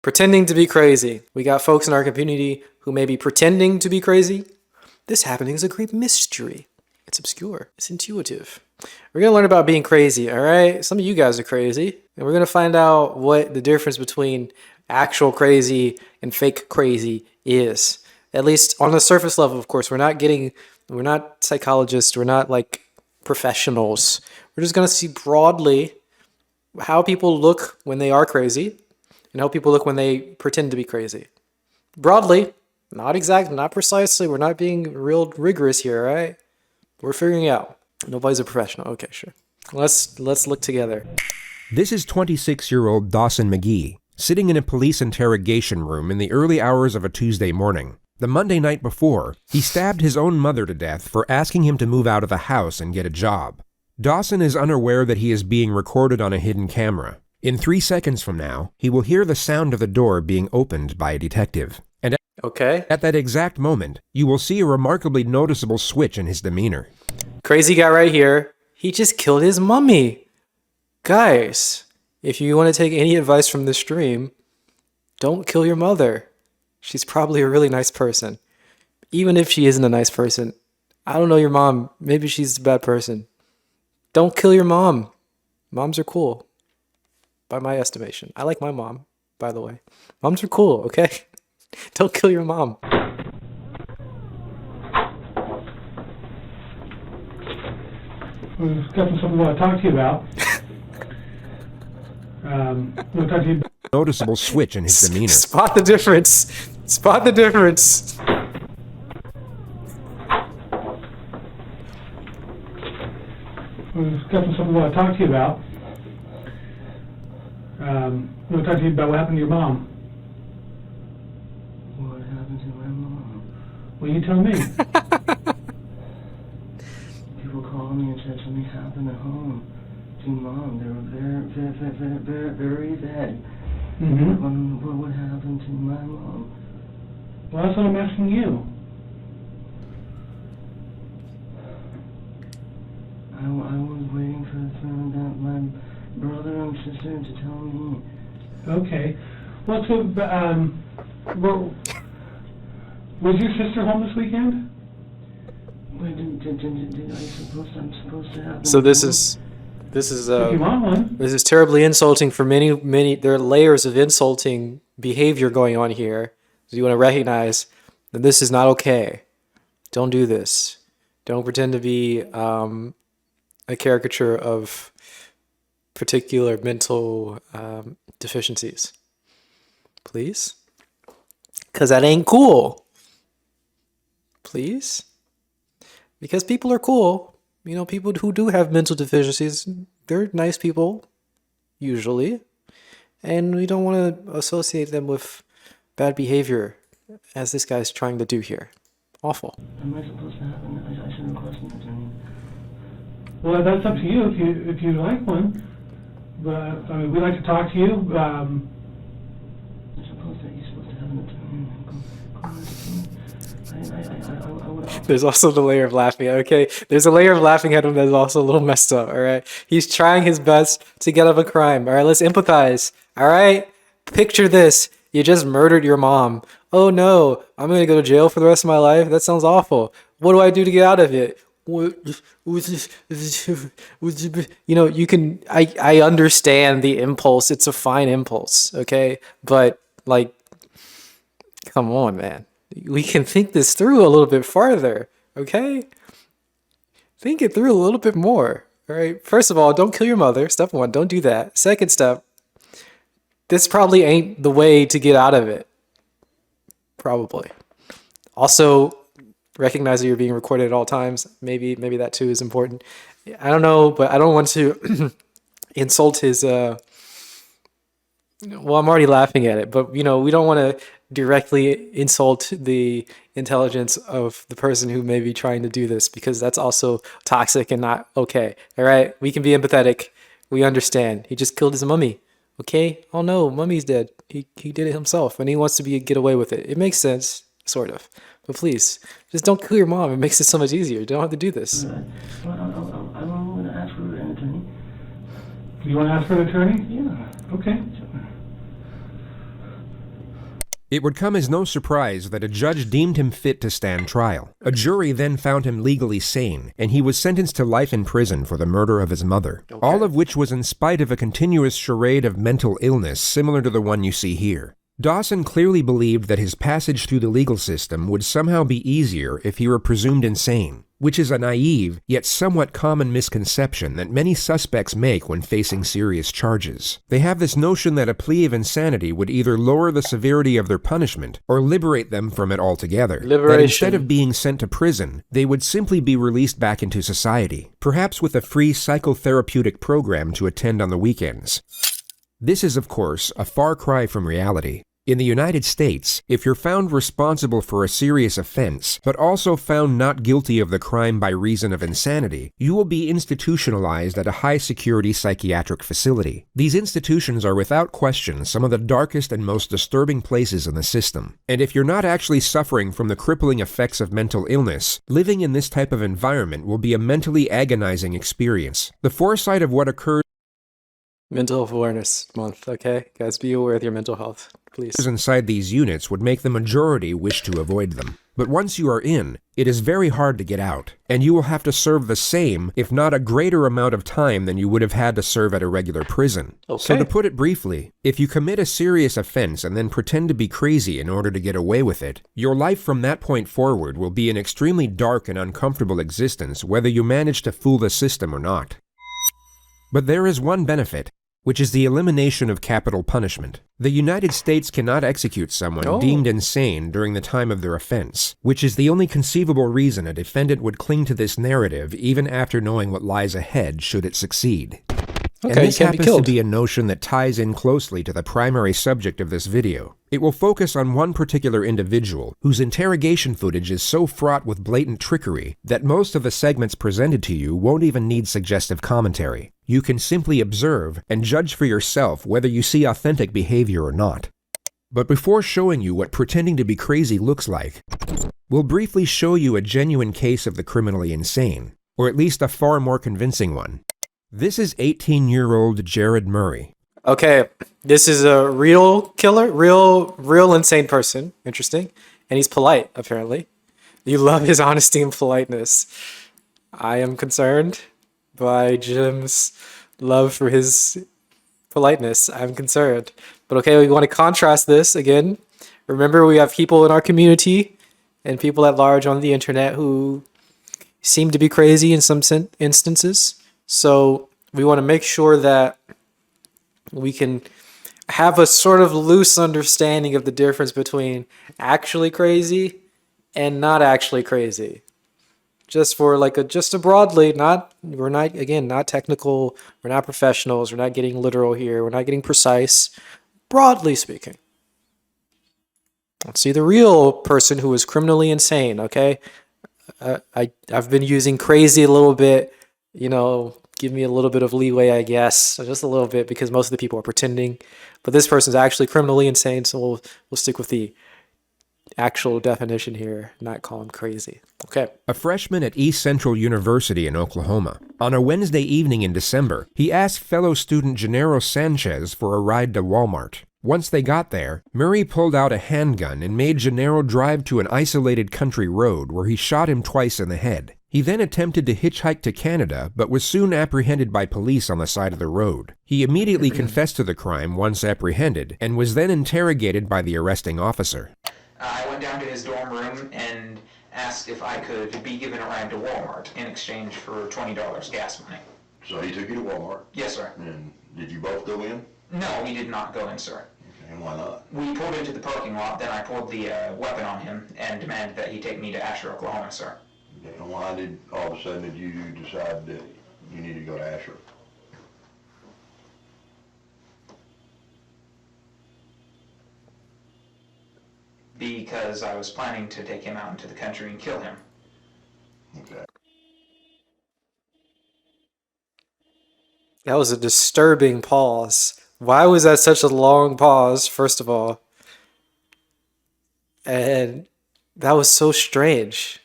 Pretending to be crazy. We got folks in our community who may be pretending to be crazy. This happening is a great mystery. It's obscure. It's intuitive. We're going to learn about being crazy, all right? Some of you guys are crazy. And we're going to find out what the difference between actual crazy and fake crazy is. At least on the surface level, of course. We're not psychologists. We're not like professionals. We're just going to see broadly how people look when they are crazy and how people look when they pretend to be crazy. Broadly, not exact, not precisely. We're not being real rigorous here, right? We're figuring it out. Nobody's a professional. Okay, sure. Let's look together. This is 26-year-old Dawson McGee, sitting in a police interrogation room in the early hours of a Tuesday morning. The Monday night before, he stabbed his own mother to death for asking him to move out of the house and get a job. Dawson is unaware that he is being recorded on a hidden camera. In 3 seconds from now, he will hear the sound of the door being opened by a detective. And at that exact moment, you will see a remarkably noticeable switch in his demeanor. Crazy guy right here. He just killed his mummy. Guys, if you want to take any advice from this stream, don't kill your mother. She's probably a really nice person. Even if she isn't a nice person, I don't know your mom. Maybe she's a bad person. Don't kill your mom. Moms are cool, by my estimation. I like my mom, by the way. Moms are cool, okay? Don't kill your mom. We've got something we want to talk to you about. We'll talk to you about. Noticeable switch in his demeanor. Spot the difference. Spot the difference. We've got something we want to talk to you about. We'll talk to you about what happened to your mom. What happened to my mom? Well, you tell me. People called me and said something happened at home to mom. They were very bad. Mm-hmm. What happened to my mom? Well, that's what I'm asking you. I was waiting for my brother and sister to tell me. Okay. Well, so, was your sister home this weekend? Wait, I'm supposed to have. So this is If you want one. this is terribly insulting for many. There are layers of insulting behavior going on here. So you want to recognize that this is not okay. Don't do this. Don't pretend to be a caricature of particular mental deficiencies. Please? Because that ain't cool. Please? Because people are cool. You know, people who do have mental deficiencies, they're nice people, usually. And we don't want to associate them with bad behavior, as this guy's trying to do here. Awful. Am I supposed to have I should request an attorney. Well, that's up to you if you like one. But I mean, we'd like to talk to you. You're supposed to have an attorney. There's also the layer of laughing, okay? There's a layer of laughing at him that's also a little messed up, all right? He's trying his best to get out of a crime, all right? Let's empathize, all right? Picture this. You just murdered your mom. Oh no, I'm going to go to jail for the rest of my life? That sounds awful. What do I do to get out of it? You know, you can, I understand the impulse. It's a fine impulse, okay? But, like, come on, man. We can think this through a little bit farther, okay? Think it through a little bit more, all right? First of all, don't kill your mother. Step one, don't do that. Second step, this probably ain't the way to get out of it. Probably. Also, recognize that you're being recorded at all times. Maybe that too is important. I don't know, but I don't want to insult his well, I'm already laughing at it, but you know, we don't want to directly insult the intelligence of the person who may be trying to do this, because that's also toxic and not okay. All right, we can be empathetic. We understand. He just killed his mummy. Okay? Oh no, mummy's dead. He did it himself, and he wants to get away with it. It makes sense, sort of. But please, just don't kill your mom. It makes it so much easier. You don't have to do this. I'm going to ask for an attorney. You want to ask for an attorney? Yeah. Okay. It would come as no surprise that a judge deemed him fit to stand trial. A jury then found him legally sane, and he was sentenced to life in prison for the murder of his mother. Okay. All of which was in spite of a continuous charade of mental illness similar to the one you see here. Dawson clearly believed that his passage through the legal system would somehow be easier if he were presumed insane, which is a naive, yet somewhat common misconception that many suspects make when facing serious charges. They have this notion that a plea of insanity would either lower the severity of their punishment or liberate them from it altogether. Liberation. That instead of being sent to prison, they would simply be released back into society, perhaps with a free psychotherapeutic program to attend on the weekends. This is, of course, a far cry from reality. In the United States, if you're found responsible for a serious offense, but also found not guilty of the crime by reason of insanity, you will be institutionalized at a high-security psychiatric facility. These institutions are without question some of the darkest and most disturbing places in the system. And if you're not actually suffering from the crippling effects of mental illness, living in this type of environment will be a mentally agonizing experience. The foresight of what occurs Mental Health Awareness Month, okay? Guys, be aware of your mental health, please. inside these units would make the majority wish to avoid them. But once you are in, it is very hard to get out, and you will have to serve the same, if not a greater amount of time than you would have had to serve at a regular prison. Okay. So to put it briefly, if you commit a serious offense and then pretend to be crazy in order to get away with it, your life from that point forward will be an extremely dark and uncomfortable existence whether you manage to fool the system or not. But there is one benefit, which is the elimination of capital punishment. The United States cannot execute someone deemed insane during the time of their offense, which is the only conceivable reason a defendant would cling to this narrative even after knowing what lies ahead should it succeed. Okay, And this you can't be happens to killed. be a notion that ties in closely to the primary subject of this video. It will focus on one particular individual whose interrogation footage is so fraught with blatant trickery that most of the segments presented to you won't even need suggestive commentary. You can simply observe and judge for yourself whether you see authentic behavior or not. But before showing you what pretending to be crazy looks like, we'll briefly show you a genuine case of the criminally insane, or at least a far more convincing one. This is 18-year-old Jared Murray. Okay, this is a real killer, real insane person. Interesting. And he's polite, apparently. You love his honesty and politeness. I am concerned by Jim's love for his politeness. I'm concerned. But okay, we want to contrast this again. Remember, we have people in our community and people at large on the internet who seem to be crazy in some instances. So we want to make sure that we can have a sort of loose understanding of the difference between actually crazy and not actually crazy. Just for just a broadly, we're not technical, we're not professionals, we're not getting literal here, we're not getting precise, broadly speaking. Let's see the real person who is criminally insane, okay? I've been using crazy a little bit, give me a little bit of leeway, I guess, just a little bit, because most of the people are pretending. But this person's actually criminally insane, so we'll stick with the actual definition here, not call him crazy. Okay. A freshman at East Central University in Oklahoma. On a Wednesday evening in December, he asked fellow student Gennaro Sanchez for a ride to Walmart. Once they got there, Murray pulled out a handgun and made Gennaro drive to an isolated country road where he shot him twice in the head. He then attempted to hitchhike to Canada, but was soon apprehended by police on the side of the road. He immediately confessed to the crime once apprehended, and was then interrogated by the arresting officer. I went down to his dorm room and asked if I could be given a ride to Walmart in exchange for $20 gas money. So he took you to Walmart? Yes, sir. And did you both go in? No, we did not go in, sir. Okay, and why not? We pulled into the parking lot, then I pulled the weapon on him and demanded that he take me to Asher, Oklahoma, sir. Okay, and why did all of a sudden did you decide that you needed to go to Asher? Because I was planning to take him out into the country and kill him. Okay. That was a disturbing pause. Why was that such a long pause, first of all? And that was so strange.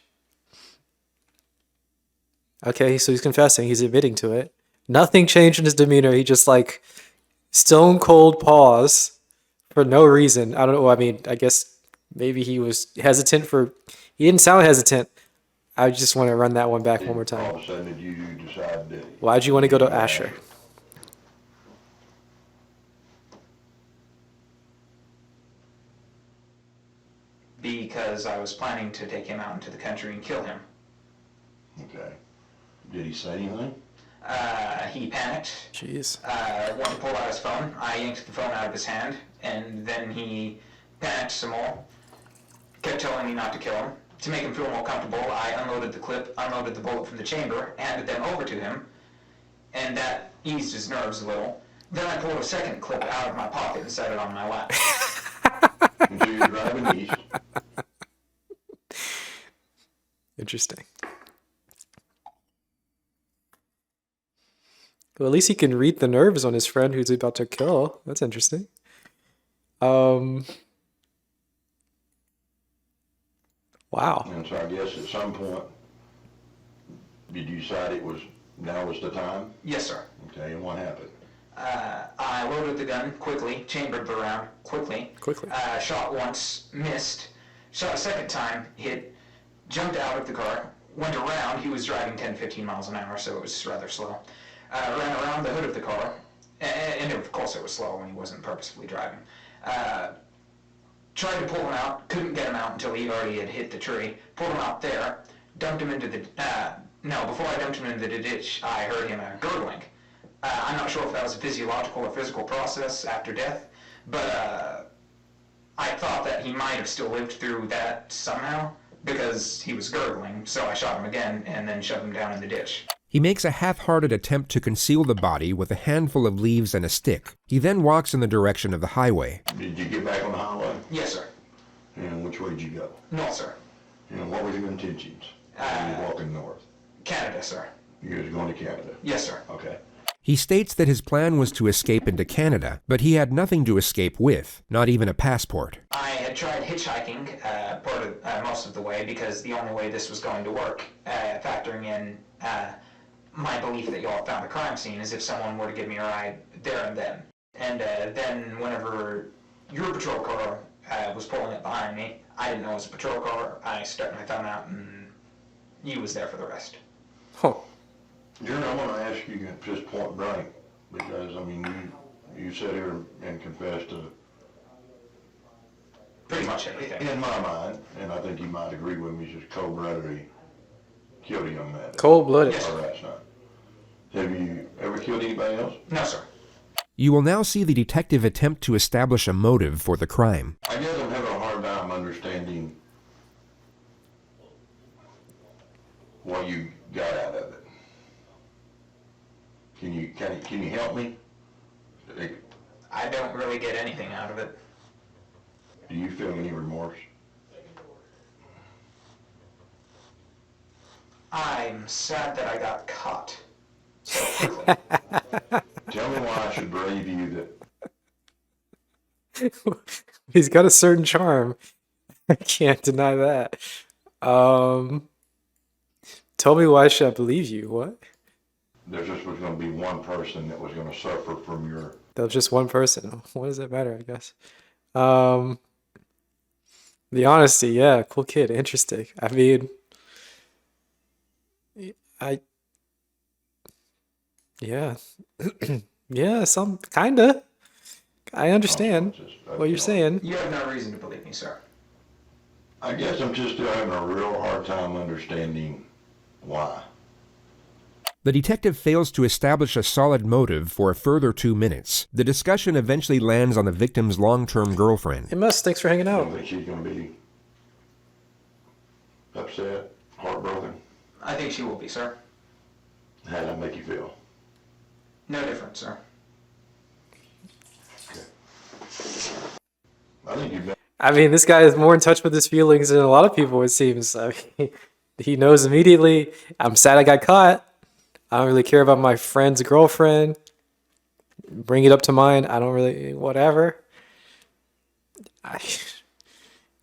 Okay, so he's confessing. He's admitting to it. Nothing changed in his demeanor. He just stone cold pause for no reason. I don't know. I mean, I guess maybe he was hesitant for. He didn't sound hesitant. I just want to run that one back one more All time. of a sudden, did you decide that? Why'd you want to go to Asher? Because I was planning to take him out into the country and kill him. Okay. Did he say anything? He panicked, Jeez. wanted to pull out his phone. I yanked the phone out of his hand, and then he panicked some more, kept telling me not to kill him. To make him feel more comfortable, I unloaded the clip, unloaded the bullet from the chamber, handed them over to him, and that eased his nerves a little. Then I pulled a second clip out of my pocket and set it on my lap. And so you're driving east. Interesting. Well, at least he can read the nerves on his friend who's about to kill. That's interesting. Wow. And so I guess at some point, did you decide now was the time? Yes, sir. Okay, and what happened? I loaded the gun quickly, chambered the round quickly. Shot once, missed. Shot a second time, hit, jumped out of the car, went around. He was driving 10, 15 miles an hour, so it was rather slow. Ran around the hood of the car, and of course it was slow when he wasn't purposefully driving. Tried to pull him out, couldn't get him out until he already had hit the tree. Pulled him out there, dumped him into the, before I dumped him into the ditch, I heard him gurgling. I'm not sure if that was a physiological or physical process after death, but I thought that he might have still lived through that somehow, because he was gurgling, so I shot him again and then shoved him down in the ditch. He makes a half-hearted attempt to conceal the body with a handful of leaves and a stick. He then walks in the direction of the highway. Did you get back on the highway? Yes, sir. And which way did you go? No, sir. And what were your intentions? You were walking north. Canada, sir. You was going to Canada. Yes, sir. Okay. He states that his plan was to escape into Canada, but he had nothing to escape with, not even a passport. I had tried hitchhiking most of the way because the only way this was going to work, factoring in my belief that y'all found a crime scene, is if someone were to give me a ride there and then. And then whenever your patrol car was pulling up behind me, I didn't know it was a patrol car. I stuck my thumb out and you was there for the rest. Huh. Jerry, I want to ask you just point blank, because, I mean, you sat here and confessed to, Pretty much everything. in my mind, and I think you might agree with me, just cold-bloodedly killed a young man. Cold-blooded. Yes, Or last night. Have you ever killed anybody else? No, sir. You will now see the detective attempt to establish a motive for the crime. I guess I'm having a hard time understanding what you got out of it. Can you help me? I don't really get anything out of it. Do you feel any remorse? I'm sad that I got caught so quickly. Tell me why I should believe you that. He's got a certain charm. I can't deny that. Tell me why should I believe you? What? There just was going to be one person that was going to suffer from your... That was just one person. What does that matter, I guess? The honesty, yeah, cool kid, interesting. I mean, yeah. Yeah, some, kinda. I understand what you're saying. You have no reason to believe me, sir. I guess I'm just still having a real hard time understanding why. The detective fails to establish a solid motive for a further 2 minutes. The discussion eventually lands on the victim's long-term girlfriend. Hey, Mus, thanks for hanging I out. don't think she's going to be upset, heartbroken. I think she will be, sir. How did that make you feel? No different, sir. I think you've been... I mean, this guy is more in touch with his feelings than a lot of people, it seems. I mean, he knows immediately. I'm sad I got caught. I don't really care about my friend's girlfriend. Bring it up to mine. I don't really, whatever.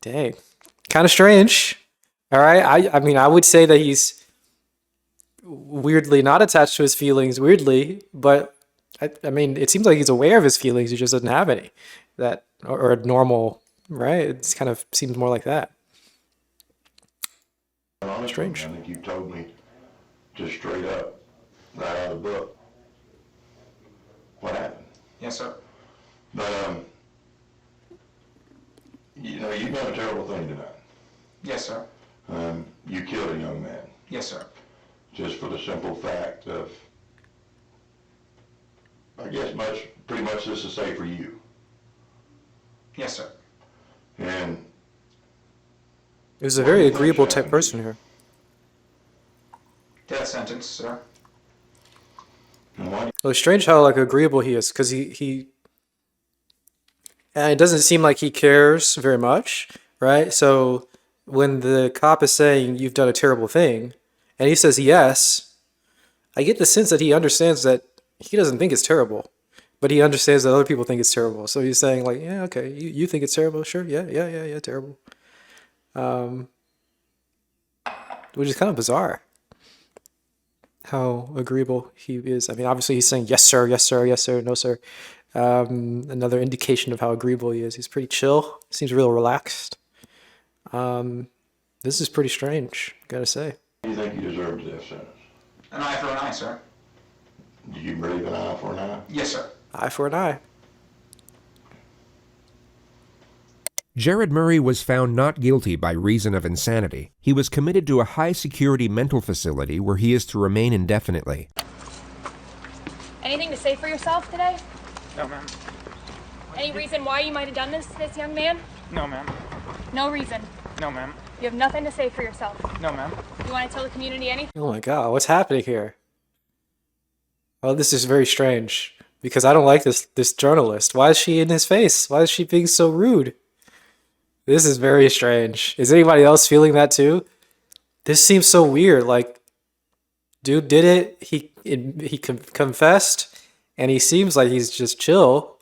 Dang. Kind of strange. All right. I mean, I would say that he's weirdly not attached to his feelings, weirdly, but I mean, it seems like he's aware of his feelings. He just doesn't have any. That or a normal, right? It kind of seems more like that. Honestly, Strange. I think you told me just straight up, right out of the book, what happened. Yes, sir. But, you know, you've done a terrible thing tonight. Yes, sir. You killed a young man, Yes, sir. just for the simple fact of, I guess pretty much this is safe for you. Yes, sir. And He was a very agreeable type person here. Death sentence, sir. why Well, it's strange how like agreeable he is, because and it doesn't seem like he cares very much, right? So when the cop is saying you've done a terrible thing, and he says yes, I get the sense that he understands that he doesn't think it's terrible, but he understands that other people think it's terrible. So he's saying like, yeah, okay, you think it's terrible, sure, yeah, terrible, which is kind of bizarre. How agreeable he is. I mean, obviously he's saying yes sir, yes sir, yes sir, no sir. Another indication of how agreeable he is. He's pretty chill. Seems real relaxed. This is pretty strange, gotta say. do you think you deserved the death sentence? An eye for an eye, sir. Do you believe an eye for an eye? Yes, sir. Eye for an eye. Jared Murray was found not guilty by reason of insanity. He was committed to a high-security mental facility where he is to remain indefinitely. Anything to say for yourself today? No, ma'am. Any reason why you might have done this to this young man? No, ma'am. No reason. No, ma'am. You have nothing to say for yourself. No, ma'am. You want to tell the community anything? Oh my god, what's happening here? Oh, this is very strange, because I don't like this journalist. Why is she in his face? Why is she being so rude? This is very strange. Is anybody else feeling that too? This seems so weird. Like, dude did it. He confessed, and he seems like he's just chill.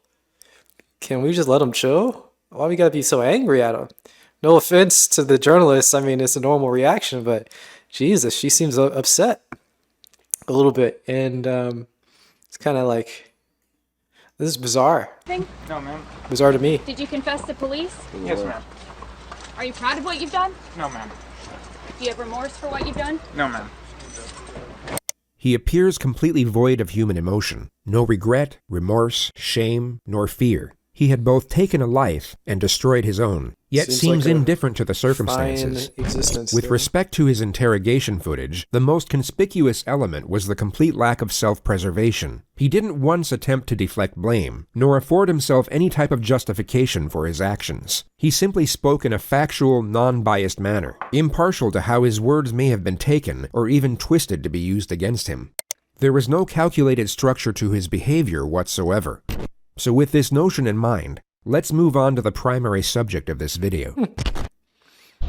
Can we just let him chill? Why we gotta be so angry at him? No offense to the journalist. I mean, it's a normal reaction, but Jesus, she seems upset a little bit, and it's kind of like, this is bizarre. No, ma'am. Bizarre to me. Did you confess to police? Yes, ma'am. Are you proud of what you've done? No, ma'am. Do you have remorse for what you've done? No, ma'am. He appears completely void of human emotion. No regret, remorse, shame, nor fear. He had both taken a life and destroyed his own, yet seems like a indifferent to the circumstances. fine existence With there. respect to his interrogation footage, the most conspicuous element was the complete lack of self-preservation. He didn't once attempt to deflect blame, nor afford himself any type of justification for his actions. He simply spoke in a factual, non-biased manner, impartial to how his words may have been taken or even twisted to be used against him. There was no calculated structure to his behavior whatsoever. So with this notion in mind, let's move on to the primary subject of this video.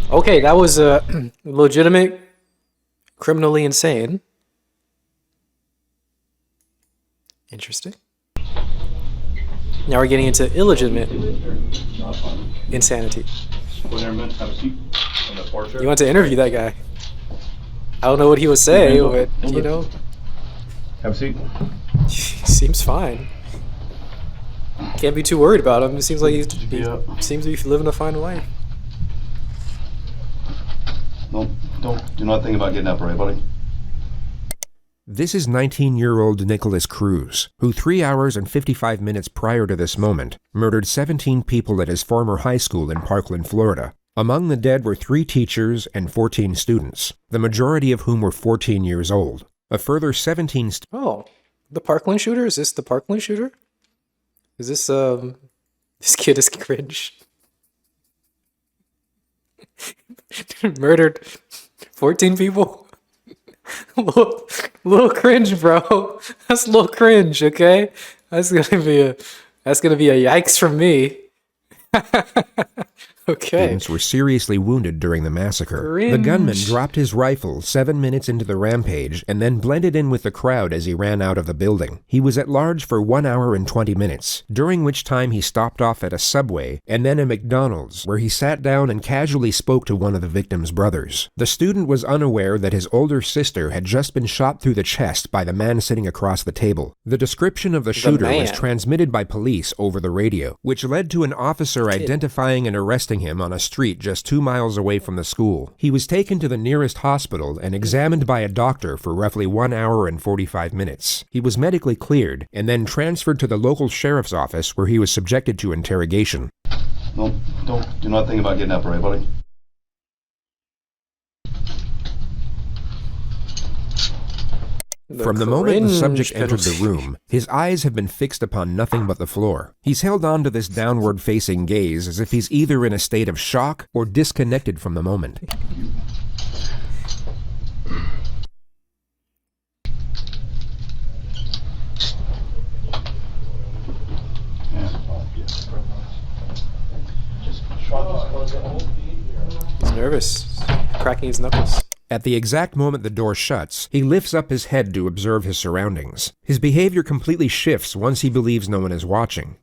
Okay, that was a legitimate, criminally insane. Interesting. Now we're getting into illegitimate insanity. You want to interview that guy? I don't know what he would say, but you know, Have a seat. he seems fine. Can't be too worried about him. It seems like he seems to be living a fine life. Don't do not think about getting up, right, buddy? This is 19-year-old Nikolas Cruz, who 3 hours and 55 minutes prior to this moment murdered 17 people at his former high school in Parkland, Florida. Among the dead were 3 teachers and 14 students, the majority of whom were 14 years old. A further 17 Oh, the Parkland shooter? Is this the Parkland shooter? Is this this kid is cringe. Murdered 14 people. little cringe, bro. That's a little cringe, okay? That's gonna be a yikes from me. Okay. Students were seriously wounded during the massacre. The gunman dropped his rifle 7 minutes into the rampage and then blended in with the crowd as he ran out of the building. He was at large for 1 hour and 20 minutes, during which time he stopped off at a Subway and then a McDonald's, where he sat down and casually spoke to one of the victim's brothers. The student was unaware that his older sister had just been shot through the chest by the man sitting across the table. The description of the shooter was transmitted by police over the radio, which led to an officer identifying and arresting him on a street just 2 miles away from the school. He was taken to the nearest hospital and examined by a doctor for roughly 1 hour and 45 minutes. He was medically cleared and then transferred to the local sheriff's office where he was subjected to interrogation. No, do not think about getting up, all right, buddy? From the moment the subject entered the room, his eyes have been fixed upon nothing but the floor. He's held on to this downward-facing gaze as if he's either in a state of shock or disconnected from the moment. He's nervous. Cracking his knuckles. At the exact moment the door shuts, he lifts up his head to observe his surroundings. His behavior completely shifts once he believes no one is watching.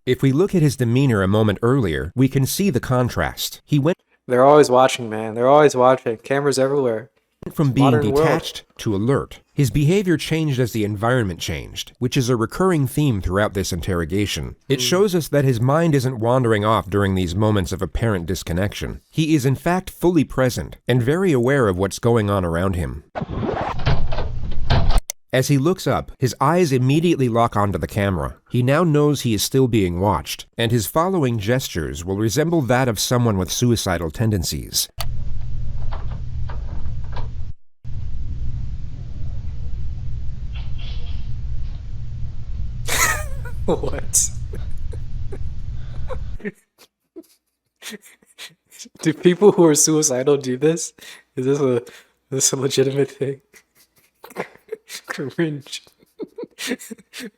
If we look at his demeanor a moment earlier, we can see the contrast. He went They're always watching, man. They're always watching. Cameras everywhere. from being Modern detached to alert. His behavior changed as the environment changed, which is a recurring theme throughout this interrogation. It shows us that his mind isn't wandering off during these moments of apparent disconnection. He is in fact fully present and very aware of what's going on around him. As he looks up, his eyes immediately lock onto the camera. He now knows he is still being watched, and his following gestures will resemble that of someone with suicidal tendencies. What? Do people who are suicidal do this? Is this a legitimate thing? Cringe.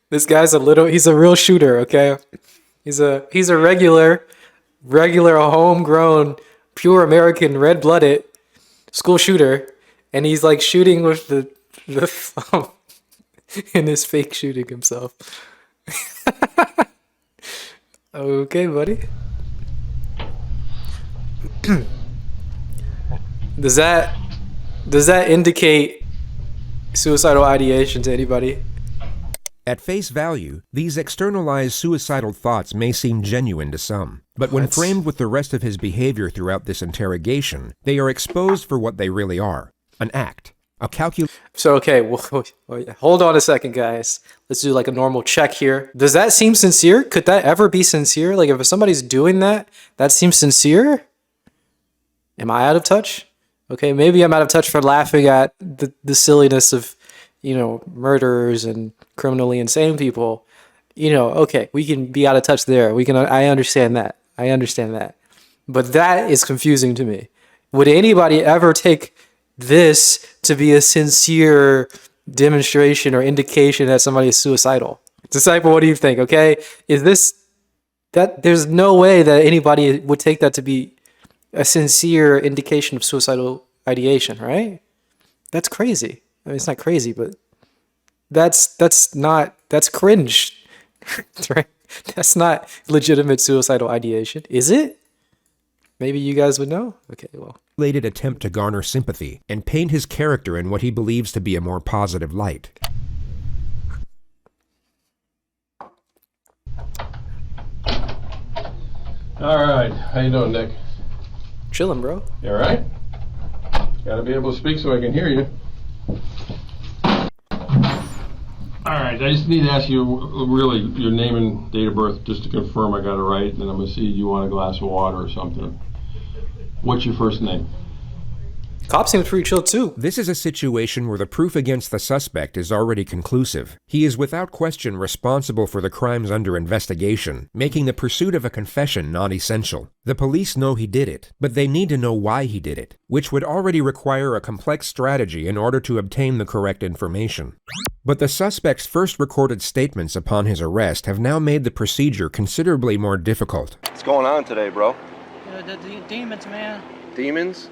This guy's he's a real shooter, okay? He's a regular homegrown, pure American, red-blooded school shooter, and he's like shooting with the thumb and is fake shooting himself. Okay, buddy. Does that indicate suicidal ideation to anybody? At face value, these externalized suicidal thoughts may seem genuine to some, but when framed with the rest of his behavior throughout this interrogation, they are exposed for what they really are: an act, a calculation. So, okay, well, hold on a second, guys. Let's do like a normal check here. Does that seem sincere? Could that ever be sincere? Like, if somebody's doing that seems sincere? Am I out of touch? Okay, maybe I'm out of touch for laughing at the silliness of, murderers and criminally insane people. Okay, we can be out of touch there. I understand that. But that is confusing to me. Would anybody ever take this to be a sincere demonstration or indication that somebody is suicidal? Disciple, what do you think? Okay, there's no way that anybody would take that to be a sincere indication of suicidal ideation, right? That's crazy. I mean, it's not crazy, but that's cringe. Right? That's not legitimate suicidal ideation, is it? Maybe you guys would know? Okay, well. Attempt to garner sympathy and paint his character in what he believes to be a more positive light. All right, how you doing, Nick? Chilling, bro. You all right? Gotta be able to speak so I can hear you. All right, I just need to ask you really your name and date of birth just to confirm I got it right, and then I'm gonna see you want a glass of water or something. What's your first name? Cop seems pretty chill too. This is a situation where the proof against the suspect is already conclusive. He is without question responsible for the crimes under investigation, making the pursuit of a confession non-essential. The police know he did it, but they need to know why he did it, which would already require a complex strategy in order to obtain the correct information. But the suspect's first recorded statements upon his arrest have now made the procedure considerably more difficult. What's going on today, bro? The demons, man. Demons?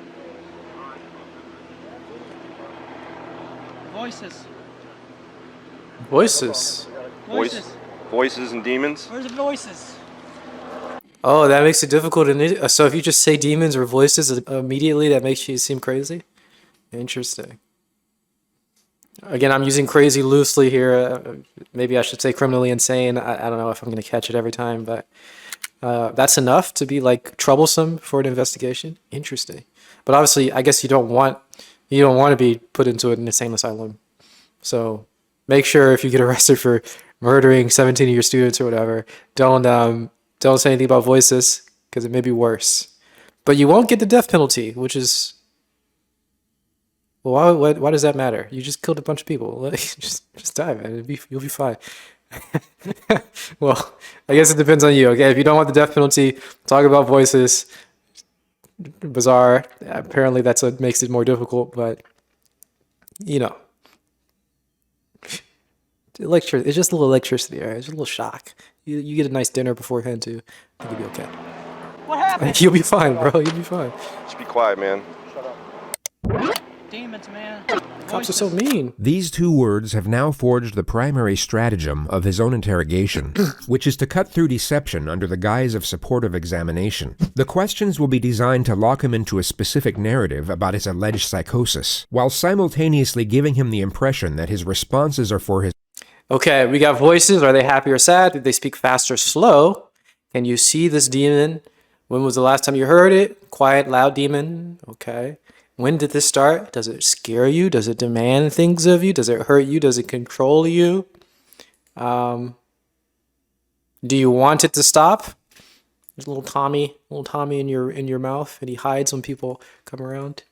Voices. Voices. Voices and demons? Where's the voices? Oh, that makes it difficult. So if you just say demons or voices immediately, that makes you seem crazy? Interesting. Again, I'm using crazy loosely here. Maybe I should say criminally insane. I don't know if I'm going to catch it every time, but that's enough to be like troublesome for an investigation. Interesting. But obviously, I guess you don't want to be put into an insane asylum. So make sure if you get arrested for murdering 17 of your students or whatever, don't say anything about voices because it may be worse. But you won't get the death penalty, which is, well, why does that matter? You just killed a bunch of people. just die, man. You'll be fine. Well, I guess it depends on you. Okay, if you don't want the death penalty, talk about voices. Bizarre. Apparently, that's what makes it more difficult. But you know, it's just a little electricity. Right? It's just a little shock. You get a nice dinner beforehand too. I think you'll be okay. What happened? You'll be fine, bro. You'll be fine. Just be quiet, man. Demons, man. Cops are so mean. These two words have now forged the primary stratagem of his own interrogation, which is to cut through deception under the guise of supportive examination. The questions will be designed to lock him into a specific narrative about his alleged psychosis, while simultaneously giving him the impression that his responses are for his... Okay, we got voices. Are they happy or sad? Did they speak fast or slow? Can you see this demon? When was the last time you heard it? Quiet, loud demon. Okay. When did this start? Does it scare you? Does it demand things of you? Does it hurt you? Does it control you? Do you want it to stop? There's a little Tommy in your mouth, and he hides when people come around.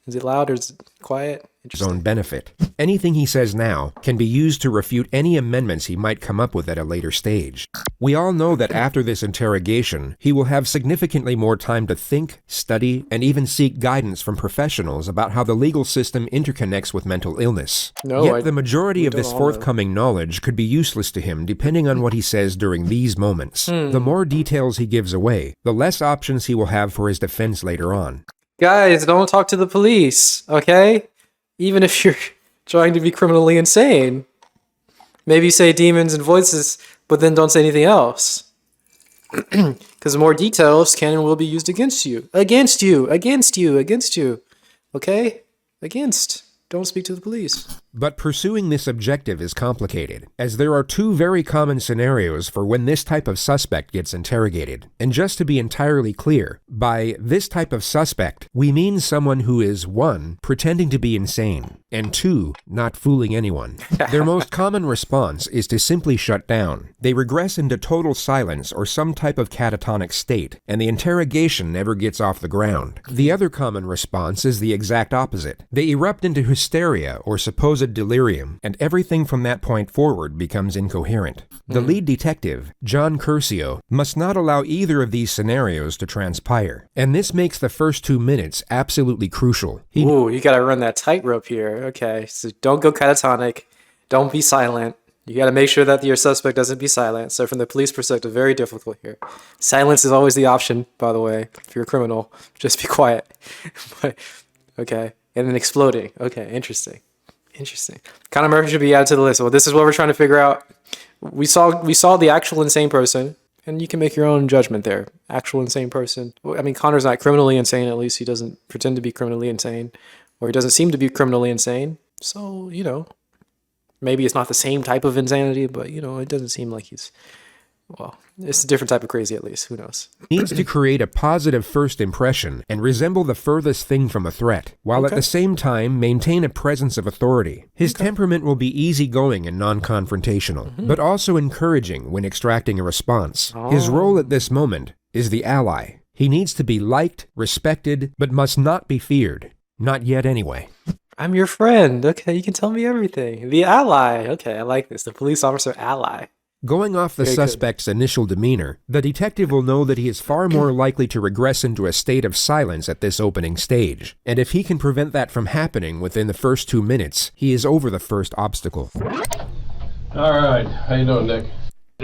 Is it loud or is it quiet? His own benefit. Anything he says now can be used to refute any amendments he might come up with at a later stage. We all know that after this interrogation, he will have significantly more time to think, study, and even seek guidance from professionals about how the legal system interconnects with mental illness. Yet the majority of this forthcoming knowledge could be useless to him depending on what he says during these moments. The more details he gives away, the less options he will have for his defense later on. Guys, don't talk to the police, okay? Even if you're trying to be criminally insane. Maybe say demons and voices, but then don't say anything else. Because more details can and will be used against you. Against you. Okay? Against. Don't speak to the police. But pursuing this objective is complicated, as there are two very common scenarios for when this type of suspect gets interrogated. And just to be entirely clear, by this type of suspect, we mean someone who is 1. Pretending to be insane, and 2. Not fooling anyone. Their most common response is to simply shut down. They regress into total silence or some type of catatonic state, and the interrogation never gets off the ground. The other common response is the exact opposite. They erupt into hysteria or supposed delirium, and everything from that point forward becomes incoherent. The lead detective, John Curcio, must not allow either of these scenarios to transpire, and this makes the first 2 minutes absolutely crucial. Ooh, you gotta run that tightrope here. Okay, so don't go catatonic, don't be silent. You gotta make sure that your suspect doesn't be silent. So from the police perspective, very difficult here. Silence is always the option, by the way. If you're a criminal, just be quiet. But, okay, and then exploding. Okay, interesting. Conor Murphy should be added to the list. Well, this is what we're trying to figure out. We saw the actual insane person, and you can make your own judgment there. Actual insane person. I mean, Conor's not criminally insane. At least he doesn't pretend to be criminally insane, or he doesn't seem to be criminally insane. So, you know, maybe it's not the same type of insanity, but, you know, it doesn't seem like he's, well, it's a different type of crazy at least. Who knows? Needs to create a positive first impression and resemble the furthest thing from a threat, while at the same time maintain a presence of authority. His temperament will be easygoing and non-confrontational, but also encouraging when extracting a response. His role at this moment is the ally. He needs to be liked, respected, but must not be feared. Not yet anyway. I'm your friend. Okay, you can tell me everything. The ally. Okay, I like this. The police officer ally. Going off the suspect's initial demeanor, the detective will know that he is far more likely to regress into a state of silence at this opening stage. And if he can prevent that from happening within the first 2 minutes, he is over the first obstacle. All right. How you doing, Nick?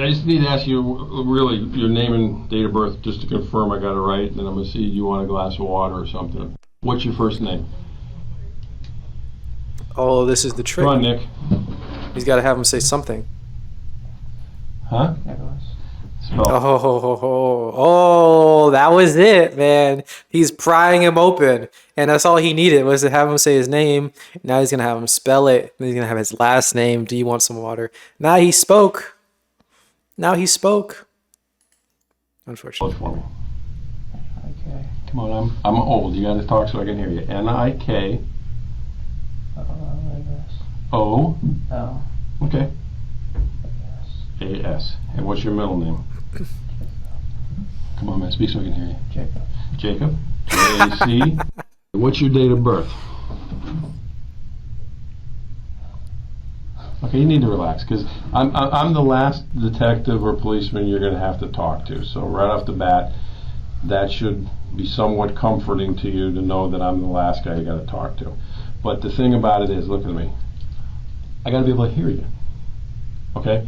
I just need to ask you really your name and date of birth just to confirm I got it right, and then I'm going to see you want a glass of water or something. What's your first name? Oh, this is the trick. Come on, Nick. He's got to have him say something. Huh? Nikolas. Spell. Oh, that was it, man. He's prying him open. And that's all he needed was to have him say his name. Now he's going to have him spell it. Then he's going to have his last name. Do you want some water? Now he spoke. Unfortunately. For me. Okay. Come on, I'm old. You got to talk so I can hear you. N-I-K. O. L. Okay. A-S. And what's your middle name? Come on, man. Speak so I can hear you. Jacob. Jacob. J-A-C. What's your date of birth? Okay, you need to relax because I'm the last detective or policeman you're going to have to talk to. So right off the bat, that should be somewhat comforting to you to know that I'm the last guy you got to talk to. But the thing about it is, look at me. I got to be able to hear you. Okay?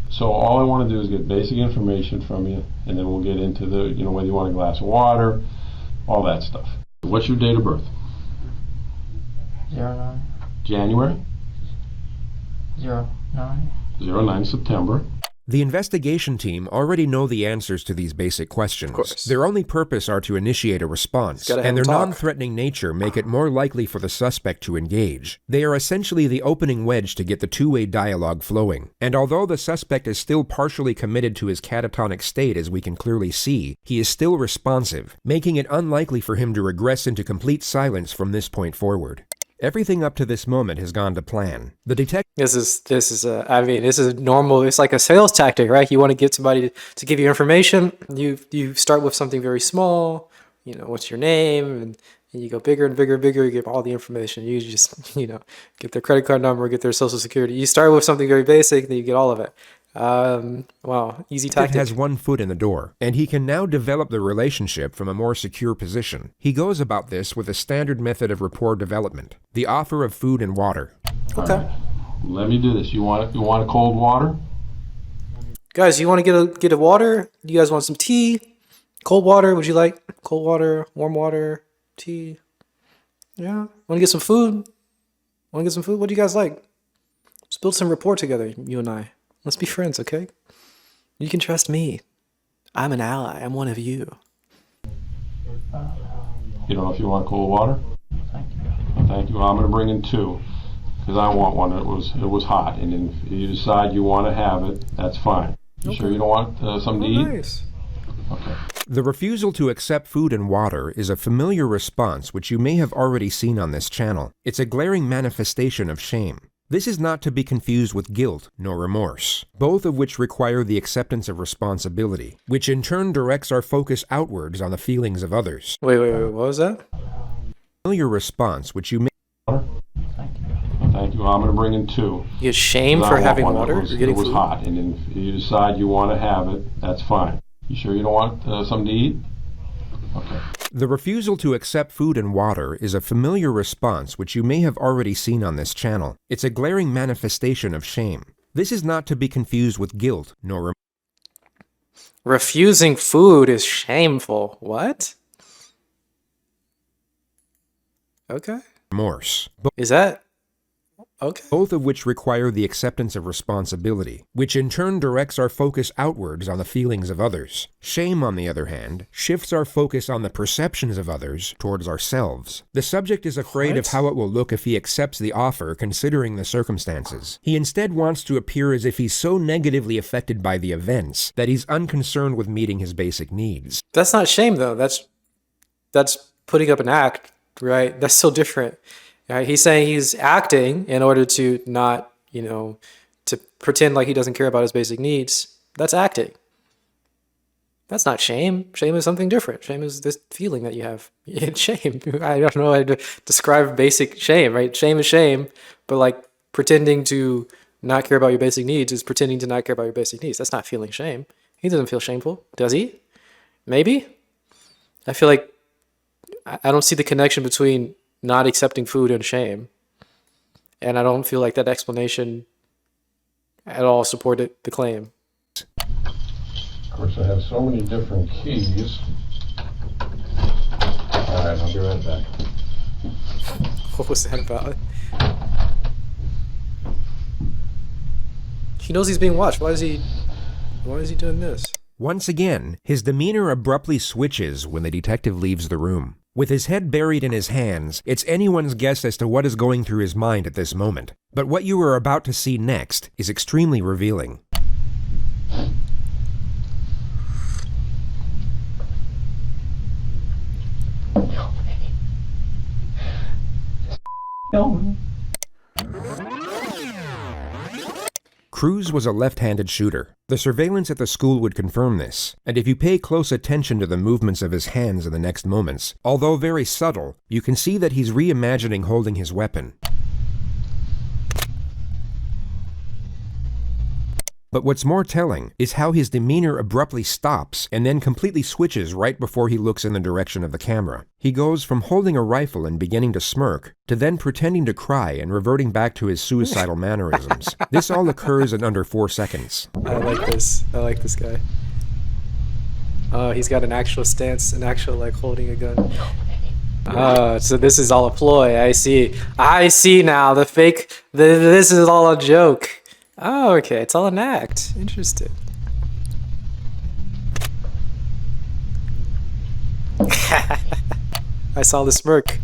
So all I want to do is get basic information from you, and then we'll get into the, whether you want a glass of water, all that stuff. What's your date of birth? 09. January? 09. 09 September. The investigation team already know the answers to these basic questions. Of course. Their only purpose are to initiate a response, Gotta have and their them talk. non-threatening nature make it more likely for the suspect to engage. They are essentially the opening wedge to get the two-way dialogue flowing. And although the suspect is still partially committed to his catatonic state, as we can clearly see, he is still responsive, making it unlikely for him to regress into complete silence from this point forward. Everything up to this moment has gone to plan. The detective... This is normal. It's like a sales tactic, right? You want to get somebody to give you information. You start with something very small. What's your name? And you go bigger and bigger and bigger. You give all the information. You just, get their credit card number, get their social security. You start with something very basic, then you get all of it. Wow, easy tactic. has one foot in the door, and he can now develop the relationship from a more secure position. He goes about this with a standard method of rapport development, the offer of food and water. Okay. Right. Let me do this. You want a cold water? Guys, you want to get a water? You guys want some tea? Cold water? Would you like cold water, warm water, tea? Yeah. Want to get some food? What do you guys like? Let's build some rapport together, you and I. Let's be friends, okay? You can trust me. I'm an ally. I'm one of you. You don't know if you want cold water? Thank you. Thank you. Well, I'm going to bring in two because I want one. It was hot, and if you decide you want to have it, that's fine. You sure you don't want something to eat? Nice. Okay. The refusal to accept food and water is a familiar response which you may have already seen on this channel. It's a glaring manifestation of shame. This is not to be confused with guilt nor remorse, both of which require the acceptance of responsibility, which in turn directs our focus outwards on the feelings of others. Wait, what was that? Familiar response which you may... Thank you. Well, I'm going to bring in two. You get shame for having water? You're getting it was food? hot, and if you decide you want to have it, that's fine. You sure you don't want something to eat? Okay. The refusal to accept food and water is a familiar response which you may have already seen on this channel. It's a glaring manifestation of shame. This is not to be confused with guilt nor remorse. Refusing food is shameful. What? Okay. Is that... Okay. Both of which require the acceptance of responsibility, which in turn directs our focus outwards on the feelings of others. Shame, on the other hand, shifts our focus on the perceptions of others towards ourselves. The subject is afraid of how it will look if he accepts the offer considering the circumstances. He instead wants to appear as if he's so negatively affected by the events that he's unconcerned with meeting his basic needs. That's not shame, though. That's putting up an act, right? That's so different. He's saying he's acting in order to not, to pretend like he doesn't care about his basic needs. That's acting. That's not shame. Shame is something different. Shame is this feeling that you have. It's shame. I don't know how to describe basic shame, right? Shame is shame, but like pretending to not care about your basic needs is pretending to not care about your basic needs. That's not feeling shame. He doesn't feel shameful, does he? Maybe. I feel like I don't see the connection between not accepting food and shame. And I don't feel like that explanation at all supported the claim. course, I have so many different keys. Alright, I'll be right back. What was that about? He knows he's being watched. Why is he doing this? Once again, his demeanor abruptly switches when the detective leaves the room. With his head buried in his hands, it's anyone's guess as to what is going through his mind at this moment. But what you are about to see next is extremely revealing. Cruz was a left-handed shooter. The surveillance at the school would confirm this, and if you pay close attention to the movements of his hands in the next moments, although very subtle, you can see that he's reimagining holding his weapon. But what's more telling is how his demeanor abruptly stops and then completely switches right before he looks in the direction of the camera. He goes from holding a rifle and beginning to smirk, to then pretending to cry and reverting back to his suicidal mannerisms. This all occurs in under 4 seconds. I like this. I like this guy. Oh, he's got an actual stance, an actual, like, holding a gun. Oh, so this is all a ploy. I see. I see now. The fake... this is all a joke. Oh, okay. It's all an act. Interesting. I saw the smirk.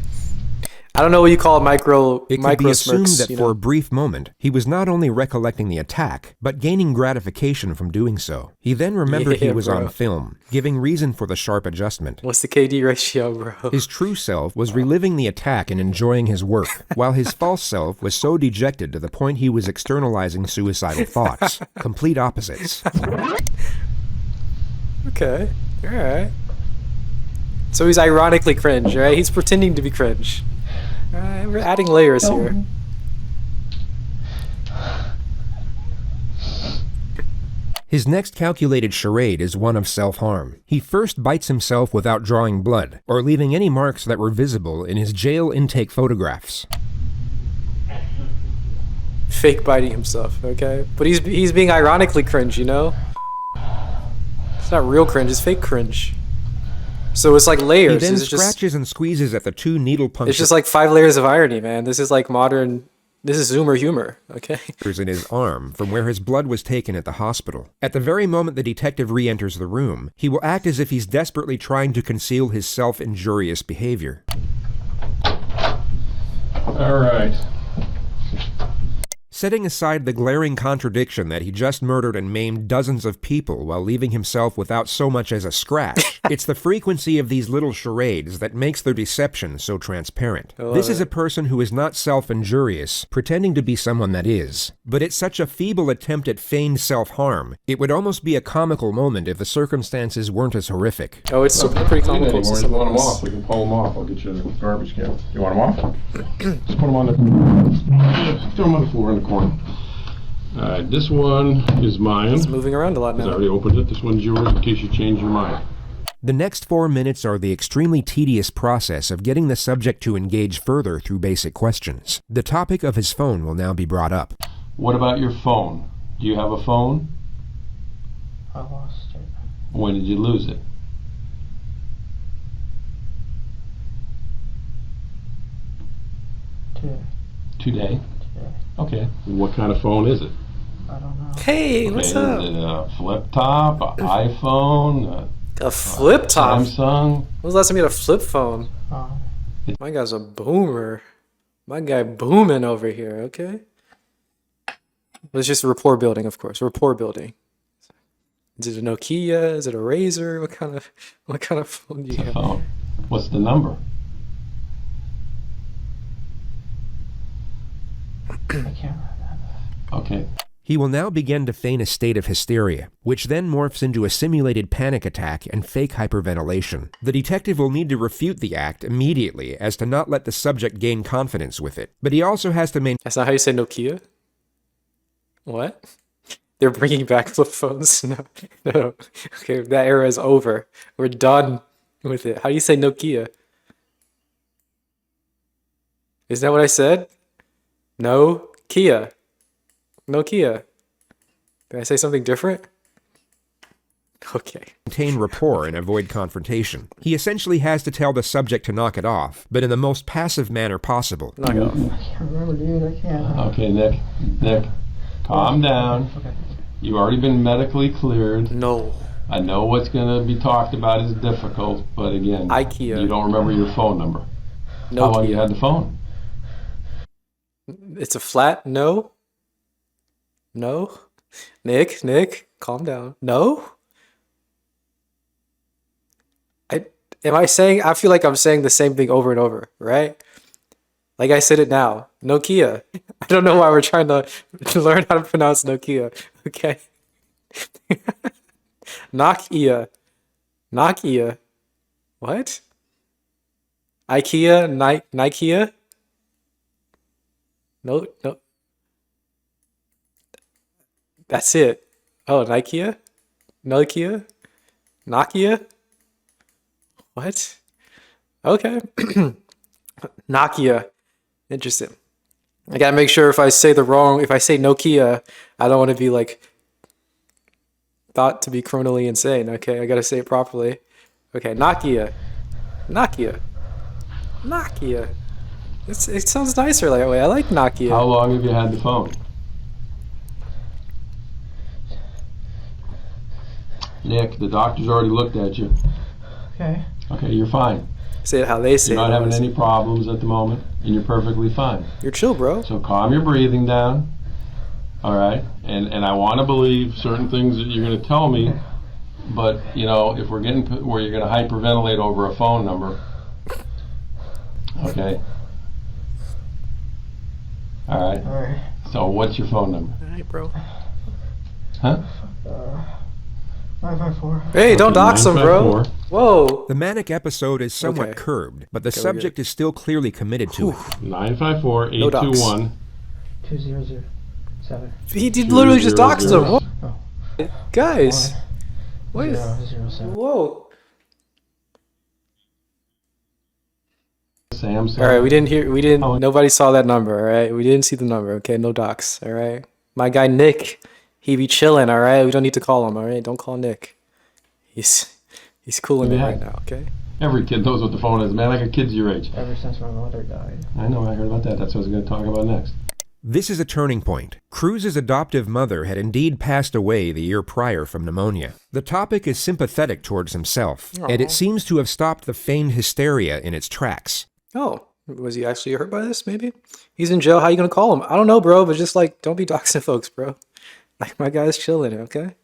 I don't know what you call micro It could be assumed smirks, that for a brief moment, he was not only recollecting the attack, but gaining gratification from doing so. He then remembered he was on film, giving reason for the sharp adjustment. What's the KD ratio, bro? His true self was reliving the attack and enjoying his work, while his false self was so dejected to the point he was externalizing suicidal thoughts. Complete opposites. Okay, alright. So he's ironically cringe, right? He's pretending to be cringe. Alright, we're adding layers here. His next calculated charade is one of self-harm. He first bites himself without drawing blood, or leaving any marks that were visible in his jail intake photographs. Fake biting himself, okay? But he's being ironically cringe, you know? It's not real cringe, it's fake cringe. So it's like layers. He then It's scratches and squeezes at the 2 needle punctures. It's just like 5 layers of irony, man. This is like modern... This is Zoomer humor, okay? In his arm from where his blood was taken at the hospital. At the very moment the detective re-enters the room, he will act as if he's desperately trying to conceal his self-injurious behavior. All right. Setting aside the glaring contradiction that he just murdered and maimed dozens of people while leaving himself without so much as a scratch, it's the frequency of these little charades that makes their deception so transparent. This is a person who is not self-injurious, pretending to be someone that is. But it's such a feeble attempt at feigned self-harm, it would almost be a comical moment if the circumstances weren't as horrific. Oh, it's pretty comical. If you want them off, we can pull them off. I'll get you a garbage can. You want them off? Just put them on the... Throw them on the floor in the corner. Alright, this one is mine. It's moving around a lot now. I already opened it. This one's yours in case you change your mind. The next 4 minutes are the extremely tedious process of getting the subject to engage further through basic questions. The topic of his phone will now be brought up. What about your phone? Do you have a phone? I lost it. When did you lose it? Today? Okay. What kind of phone is it? I don't know. Hey, Okay, what's up? Is it a flip top, an iPhone, A flip top? Samsung? When was the last time you had a flip phone? My guy's a boomer. My guy booming over here, okay? It's just rapport building, of course. Rapport building. Is it a Nokia? Is it a Razor? What kind of phone do you have? Phone. What's the number? Okay. He will now begin to feign a state of hysteria, which then morphs into a simulated panic attack and fake hyperventilation. The detective will need to refute the act immediately as to not let the subject gain confidence with it, but he also has to maintain... That's not how you say Nokia? What? They're bringing back flip phones? No. Okay, that era is over. We're done with it. How do you say Nokia? Is that what I said? No? Kia. Nokia. Did I say something different? Okay. Maintain rapport and avoid confrontation. He essentially has to tell the subject to knock it off, but in the most passive manner possible. Knock it off. I can't remember, dude. I can't. Okay, Nick, calm down. Okay. You've already been medically cleared. No. I know what's going to be talked about is difficult, but again, IKEA. you don't remember your phone number. How long you had the phone? It's a flat no. No. Nick, calm down. No. I feel like I'm saying the same thing over and over, right? Like I said it now. Nokia. I don't know why we're trying to learn how to pronounce Nokia. Okay. Nokia. What? IKEA? Nikea? No. That's it. Oh, Nokia? Nokia? What? Okay. Nokia. Interesting. I gotta make sure if I say Nokia, I don't want to be like thought to be criminally insane. Okay, I gotta say it properly. Okay, Nokia. It sounds nicer that way. I like Nokia. How long have you had the phone? Nick, the doctor's already looked at you. Okay. Okay, you're fine. Say it how they say it. You're not having any problems at the moment, and you're perfectly fine. You're chill, bro. So calm your breathing down. All right, and I want to believe certain things that you're going to tell me, but you know, if we're getting where you're going to hyperventilate over a phone number, okay. All right. All right. So what's your phone number? All right, bro. Huh? 954. Hey, don't dox him, bro. 954. Whoa. The manic episode is somewhat Okay. curbed, but the Okay, we're subject is still clearly committed to it. 954-821. 2007. He did literally just doxed him. What? Oh. Guys. What is... 007. Whoa. Sam. All right, we didn't, nobody saw that number, all right? We didn't see the number, okay? No docs, all right? My guy Nick, he be chilling, all right? We don't need to call him, all right? Don't call Nick. He's cooling it right now, okay? Every kid knows what the phone is, man. I got kids your age. Ever since my mother died. I know, I heard about that. That's what I was going to talk about next. This is a turning point. Cruz's adoptive mother had indeed passed away the year prior from pneumonia. The topic is sympathetic towards himself, and it seems to have stopped the feigned hysteria in its tracks. Oh, was he actually hurt by this, maybe? He's in jail, how you gonna call him? I don't know, bro, but just like, don't be doxing folks, bro. Like, my guy's chilling, okay?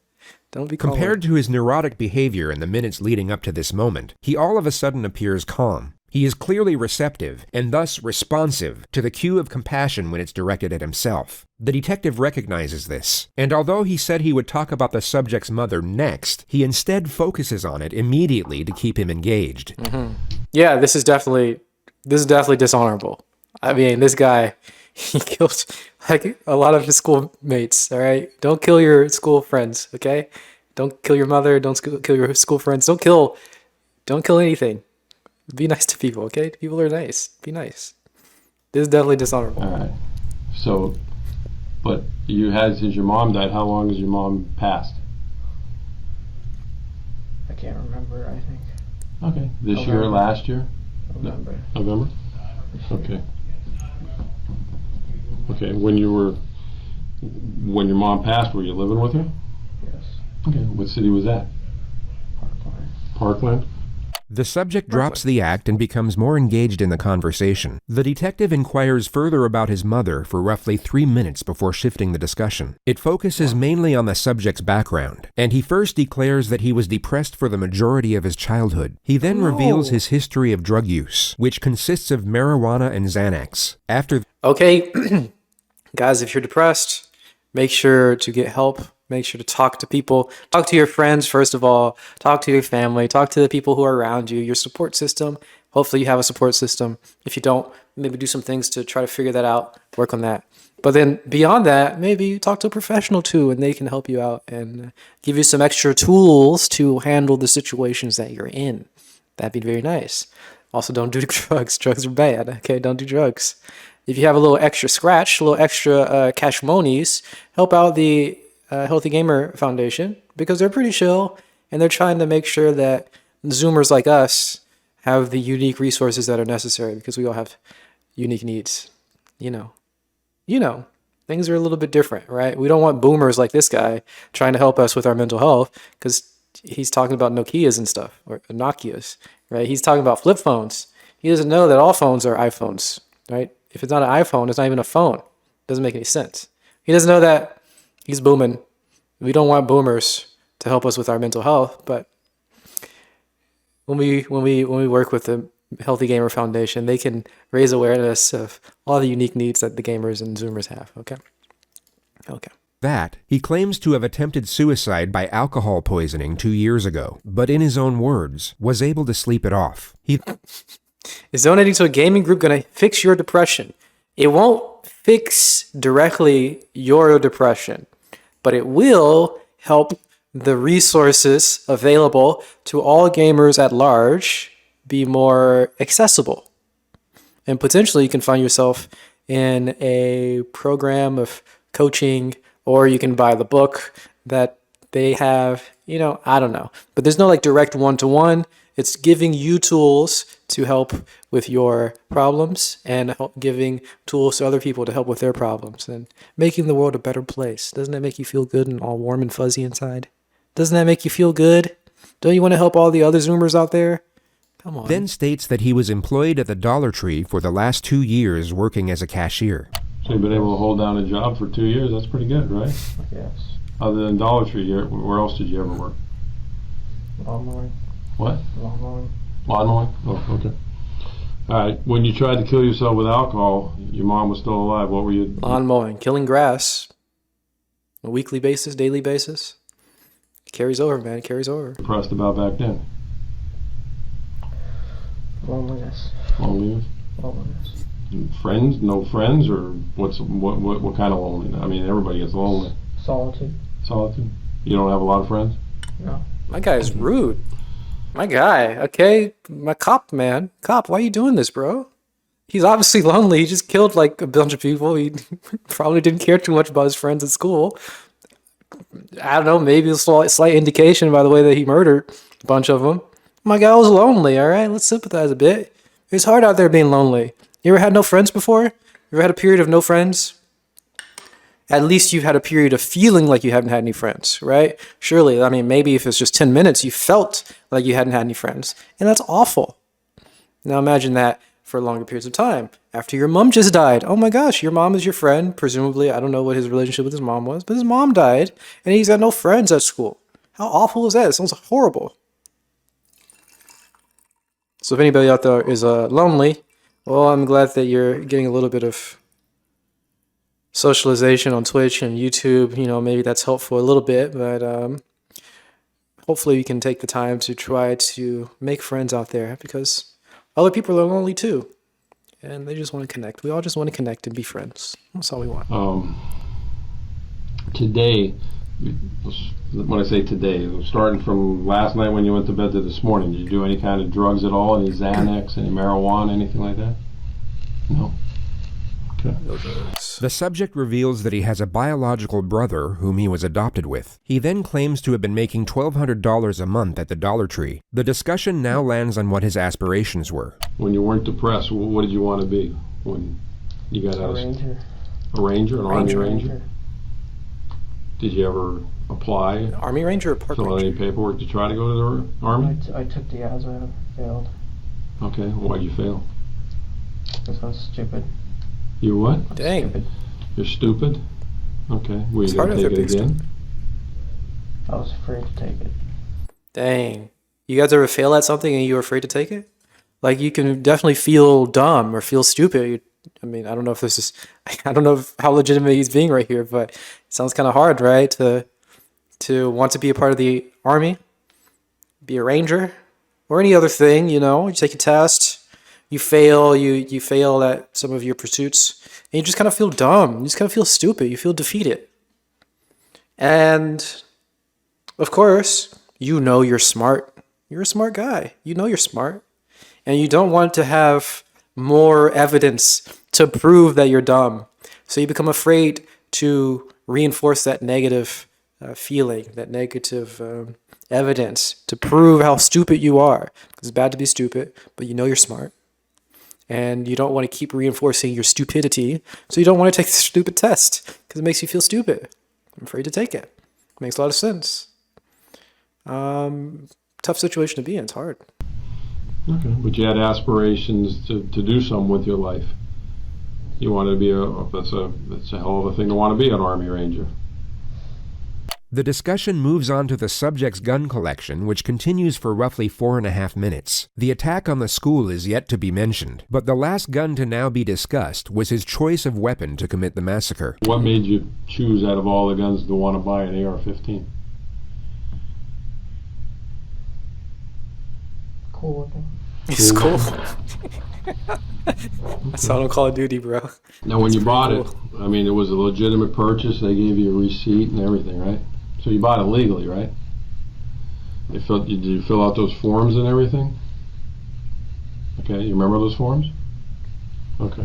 Don't be calling. Compared to his neurotic behavior in the minutes leading up to this moment, he all of a sudden appears calm. He is clearly receptive, and thus responsive, to the cue of compassion when it's directed at himself. The detective recognizes this, and although he said he would talk about the subject's mother next, he instead focuses on it immediately to keep him engaged. Mm-hmm. Yeah, this is definitely dishonorable. I mean, this guy, he killed like a lot of his schoolmates, all right? Don't kill your school friends, okay? Don't kill your mother, don't kill your school friends, don't kill anything. Be nice to people, okay? People are nice. Be nice. This is definitely dishonorable. All right. So, but you had, since your mom died, how long has your mom passed? I can't remember, I think. Okay. This year or last year? November. November? Okay. Okay. When your mom passed, were you living with her? Yes. Okay. What city was that? Parkland. Parkland? The subject drops the act and becomes more engaged in the conversation. The detective inquires further about his mother for roughly 3 minutes before shifting the discussion. It focuses mainly on the subject's background, and he first declares that he was depressed for the majority of his childhood. He then reveals his history of drug use, which consists of marijuana and Xanax. Okay, guys, if you're depressed, make sure to get help. Make sure to talk to people. Talk to your friends, first of all. Talk to your family. Talk to the people who are around you, your support system. Hopefully you have a support system. If you don't, maybe do some things to try to figure that out, work on that. But then beyond that, maybe talk to a professional too, and they can help you out and give you some extra tools to handle the situations that you're in. That'd be very nice. Also, don't do drugs. Drugs are bad, okay? Don't do drugs. If you have a little extra scratch, a little extra cash monies, help out the Healthy Gamer Foundation, because they're pretty chill And they're trying to make sure that Zoomers like us have the unique resources that are necessary because we all have unique needs. You know, things are a little bit different, right? We don't want boomers like this guy trying to help us with our mental health because he's talking about Nokias and stuff, or Nokias, right? He's talking about flip phones. He doesn't know that all phones are iPhones, right? If it's not an iPhone, it's not even a phone. It doesn't make any sense. He doesn't know that he's booming. We don't want boomers to help us with our mental health, but when we work with the Healthy Gamer Foundation, they can raise awareness of all the unique needs that the gamers and Zoomers have. Okay. That, he claims to have attempted suicide by alcohol poisoning 2 years ago, but in his own words, was able to sleep it off. Is donating to a gaming group going to fix your depression? It won't fix directly your depression, but it will help the resources available to all gamers at large be more accessible. And potentially you can find yourself in a program of coaching, or you can buy the book that they have, I don't know. But there's no like direct one-to-one. It's giving you tools to help with your problems and giving tools to other people to help with their problems and making the world a better place. Doesn't that make you feel good and all warm and fuzzy inside? Doesn't that make you feel good? Don't you want to help all the other Zoomers out there? Come on. Then states that he was employed at the Dollar Tree for the last 2 years working as a cashier. So you've been able to hold down a job for 2 years. That's pretty good, right? Yes. Other than Dollar Tree, where else did you ever work? Lawn mowing. What? Lawn mowing. Lawn mowing? Oh, okay. All right. When you tried to kill yourself with alcohol, your mom was still alive. What were you? Lawn mowing, killing grass, on a weekly basis, daily basis. It carries over, man. It carries over. Depressed about back then? Loneliness. Loneliness? Loneliness. Friends? No friends? Or what kind of loneliness? I mean, everybody gets lonely. Solitude. Solitude? You don't have a lot of friends? No. My guy is rude. My guy, okay? My cop, man. Cop, why are you doing this, bro? He's obviously lonely. He just killed like a bunch of people. He probably didn't care too much about his friends at school. I don't know, maybe a slight indication by the way that he murdered a bunch of them. My guy was lonely, all right? Let's sympathize a bit. It's hard out there being lonely. You ever had no friends before? You ever had a period of no friends? At least you've had a period of feeling like you haven't had any friends, right? Surely, I mean, maybe if it's just 10 minutes, you felt like you hadn't had any friends. And that's awful. Now imagine that for longer periods of time. After your mom just died. Oh my gosh, your mom is your friend. Presumably, I don't know what his relationship with his mom was, but his mom died and he's got no friends at school. How awful is that? It sounds horrible. So if anybody out there is lonely, well, I'm glad that you're getting a little bit of socialization on Twitch and YouTube. Maybe that's helpful a little bit, but hopefully you can take the time to try to make friends out there because other people are lonely too. And they just want to connect. We all just want to connect and be friends. That's all we want. Today, when I say today, starting from last night when you went to bed to this morning, did you do any kind of drugs at all? Any Xanax, any marijuana, anything like that? No? Okay. The subject reveals that he has a biological brother whom he was adopted with. He then claims to have been making $1,200 a month at the Dollar Tree. The discussion now lands on what his aspirations were. When you weren't depressed, what did you want to be when you got out of Ranger. A ranger? An Army Ranger? Ranger. Did you ever apply? Army Ranger or Park Fill out Ranger? any paperwork to try to go to the Army? I took the ASVAB, failed. Okay, why'd you fail? Because I was stupid. You what? Dang. Stupid. You're stupid? Okay, were It's you going hard to if take it they're again? I was afraid to take it. Dang. You guys ever fail at something and you were afraid to take it? Like, you can definitely feel dumb or feel stupid. I mean, I don't know if this is, I don't know how legitimate he's being right here, but it sounds kind of hard, right? To want to be a part of the Army, be a Ranger, or any other thing, you take a test, you fail, you fail at some of your pursuits, and you just kind of feel dumb. You just kind of feel stupid. You feel defeated. And, of course, you're smart. You're a smart guy. You're smart. And you don't want to have more evidence to prove that you're dumb. So you become afraid to reinforce that negative feeling, that negative evidence to prove how stupid you are. It's bad to be stupid, but you know you're smart. And you don't want to keep reinforcing your stupidity, so you don't want to take the stupid test because it makes you feel stupid. I'm afraid to take it. Makes a lot of sense. Tough situation to be in. It's hard. Okay, but you had aspirations to do something with your life. You wanted to be that's a hell of a thing to want to be an Army Ranger. The discussion moves on to the subject's gun collection, which continues for roughly 4.5 minutes. The attack on the school is yet to be mentioned, but the last gun to now be discussed was his choice of weapon to commit the massacre. What made you choose out of all the guns to want to buy an AR-15? Cool looking. It's cool. That's all on Call of Duty, bro. Now, when you bought it, I mean, it was a legitimate purchase. They gave you a receipt and everything, right? So you bought it legally, right? Did you fill out those forms and everything? Okay, you remember those forms? Okay.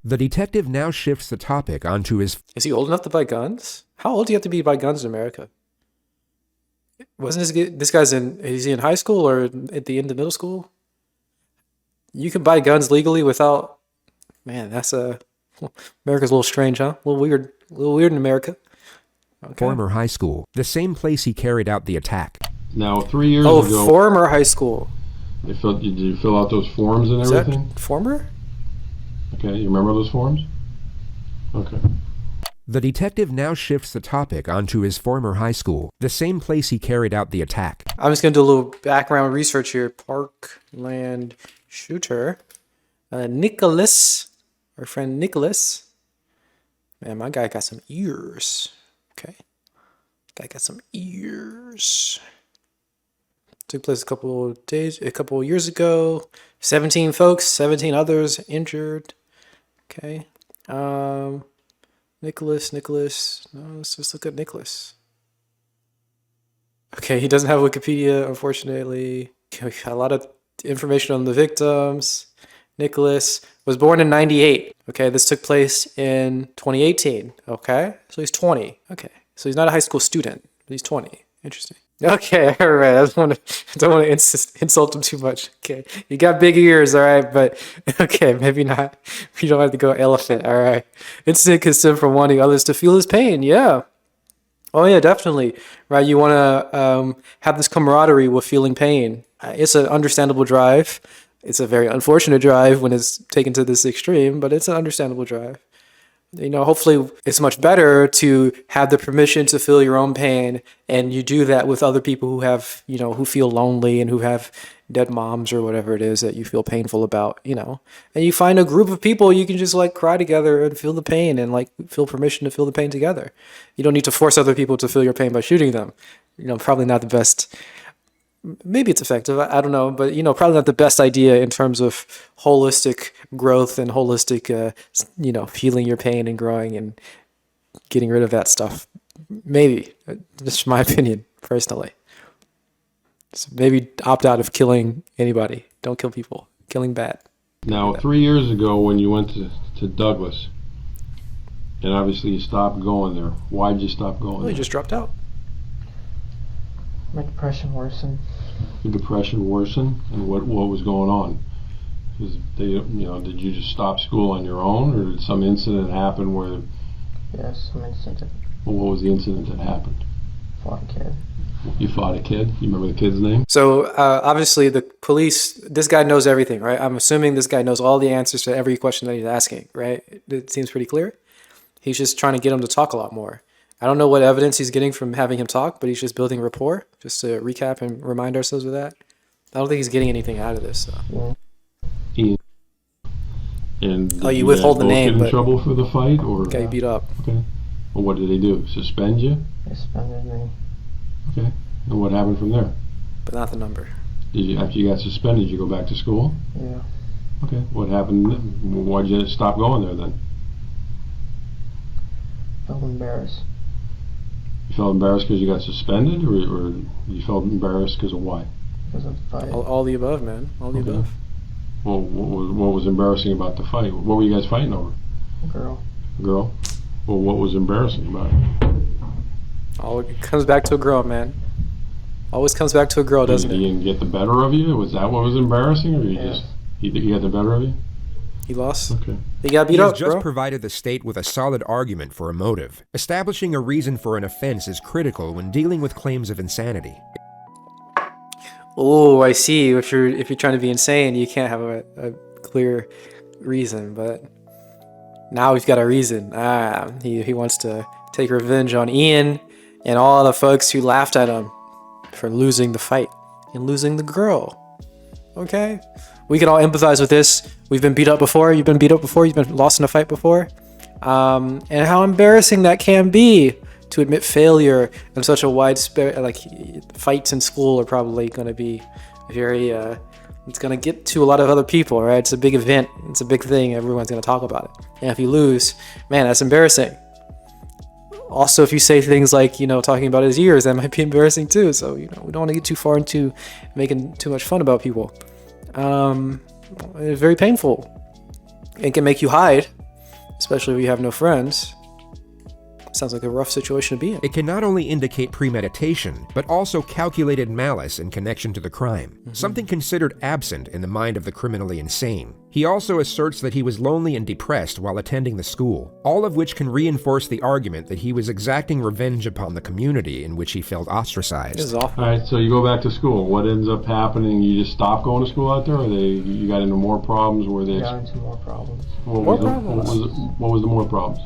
The detective now shifts the topic onto his... Is he old enough to buy guns? How old do you have to be to buy guns in America? Wasn't this guy's is he in high school or at the end of middle school? You can buy guns legally without... Man, that's America's a little strange, huh? A little weird in America. Okay. Former high school, the same place he carried out the attack. Now, 3 years ago... Oh, former high school. Did you fill out those forms and Is everything? that former? Okay, you remember those forms? Okay. The detective now shifts the topic onto his former high school, the same place he carried out the attack. I'm just going to do a little background research here. Parkland shooter. Nikolas, our friend Nikolas. Man, my guy got some ears. Okay. Guy got some ears. Took place a couple years ago. 17 folks, 17 others injured. Okay. Nikolas. No, let's just look at Nikolas. Okay, he doesn't have Wikipedia, unfortunately. A lot of information on the victims. Nikolas was born in 98. Okay, this took place in 2018. Okay, so he's 20. Okay, so he's not a high school student, but he's 20. Interesting. Okay, all right. I don't want to insult him too much. Okay, you got big ears, all right, but okay, maybe not. You don't have to go elephant. All right. Incident can stem from wanting others to feel his pain. Yeah. Oh yeah, definitely. Right. You want to have this camaraderie with feeling pain. It's an understandable drive. It's a very unfortunate drive when it's taken to this extreme, but it's an understandable drive. You know, hopefully it's much better to have the permission to feel your own pain, and you do that with other people who have, you know, who feel lonely and who have dead moms or whatever it is that you feel painful about, you know. And you find a group of people you can just like cry together and feel the pain and like feel permission to feel the pain together. You don't need to force other people to feel your pain by shooting them. You know, probably not the best. Maybe it's effective, I don't know, but, you know, probably not the best idea in terms of holistic growth and holistic, you know, feeling your pain and growing and getting rid of that stuff. Maybe. Just my opinion, personally. So maybe opt out of killing anybody. Don't kill people. Killing bad. Now, 3 years ago when you went to Douglas, and obviously you stopped going there, why'd you stop going there? You just dropped out. My depression worsened. Your depression worsened, and what was going on? Did you just stop school on your own, or did some incident happen where? Yes, some incident. Well, what was the incident that happened? Fought a kid. You fought a kid? You remember the kid's name? So obviously the police, this guy knows everything, right? I'm assuming this guy knows all the answers to every question that he's asking, right? It seems pretty clear. He's just trying to get him to talk a lot more. I don't know what evidence he's getting from having him talk, but he's just building rapport. Just to recap and remind ourselves of that. I don't think he's getting anything out of this. So. Yeah. And oh, you withhold the name, get in but trouble for the fight, or okay, beat up. Okay. Well, what did they do? Suspend you? They suspended me. Okay. And what happened from there? But not the number. Did you, after you got suspended, you go back to school? Yeah. Okay. What happened? Why'd you stop going there then? Felt embarrassed. You felt embarrassed because you got suspended, or you felt embarrassed because of why? Because of the fight. All the above, man. All the above. Well, what was embarrassing about the fight? What were you guys fighting over? A girl. A girl? Well, what was embarrassing about it? Oh, it comes back to a girl, man. Always comes back to a girl, doesn't Did it? Ian get the better of you? Was that what was embarrassing, or you Yeah. just he got the better of you? He lost. Okay. He got He beat has up, just bro. provided the state with a solid argument for a motive. Establishing a reason for an offense is critical when dealing with claims of insanity. Oh, I see. If you're trying to be insane, you can't have a clear reason. But now we've got a reason. He wants to take revenge on Ian and all the folks who laughed at him for losing the fight and losing the girl. Okay, we can all empathize with this. We've been beat up before. You've been beat up before. You've been lost in a fight before, and how embarrassing that can be to admit failure in such a widespread, like, fights in school are probably going to be very, it's going to get to a lot of other people, right? It's a big event. It's a big thing. Everyone's going to talk about it. And if you lose, man, that's embarrassing. Also, if you say things like, talking about his ears, that might be embarrassing too. So, we don't want to get too far into making too much fun about people. It's very painful. It can make you hide, especially if you have no friends. Sounds like a rough situation to be in. It can not only indicate premeditation, but also calculated malice in connection to the crime, something considered absent in the mind of the criminally insane. He also asserts that he was lonely and depressed while attending the school, all of which can reinforce the argument that he was exacting revenge upon the community in which he felt ostracized. This is awful. All right, so you go back to school. What ends up happening? You just stop going to school out there, or you got into more problems? Where they Got into more problems. what was the more problems?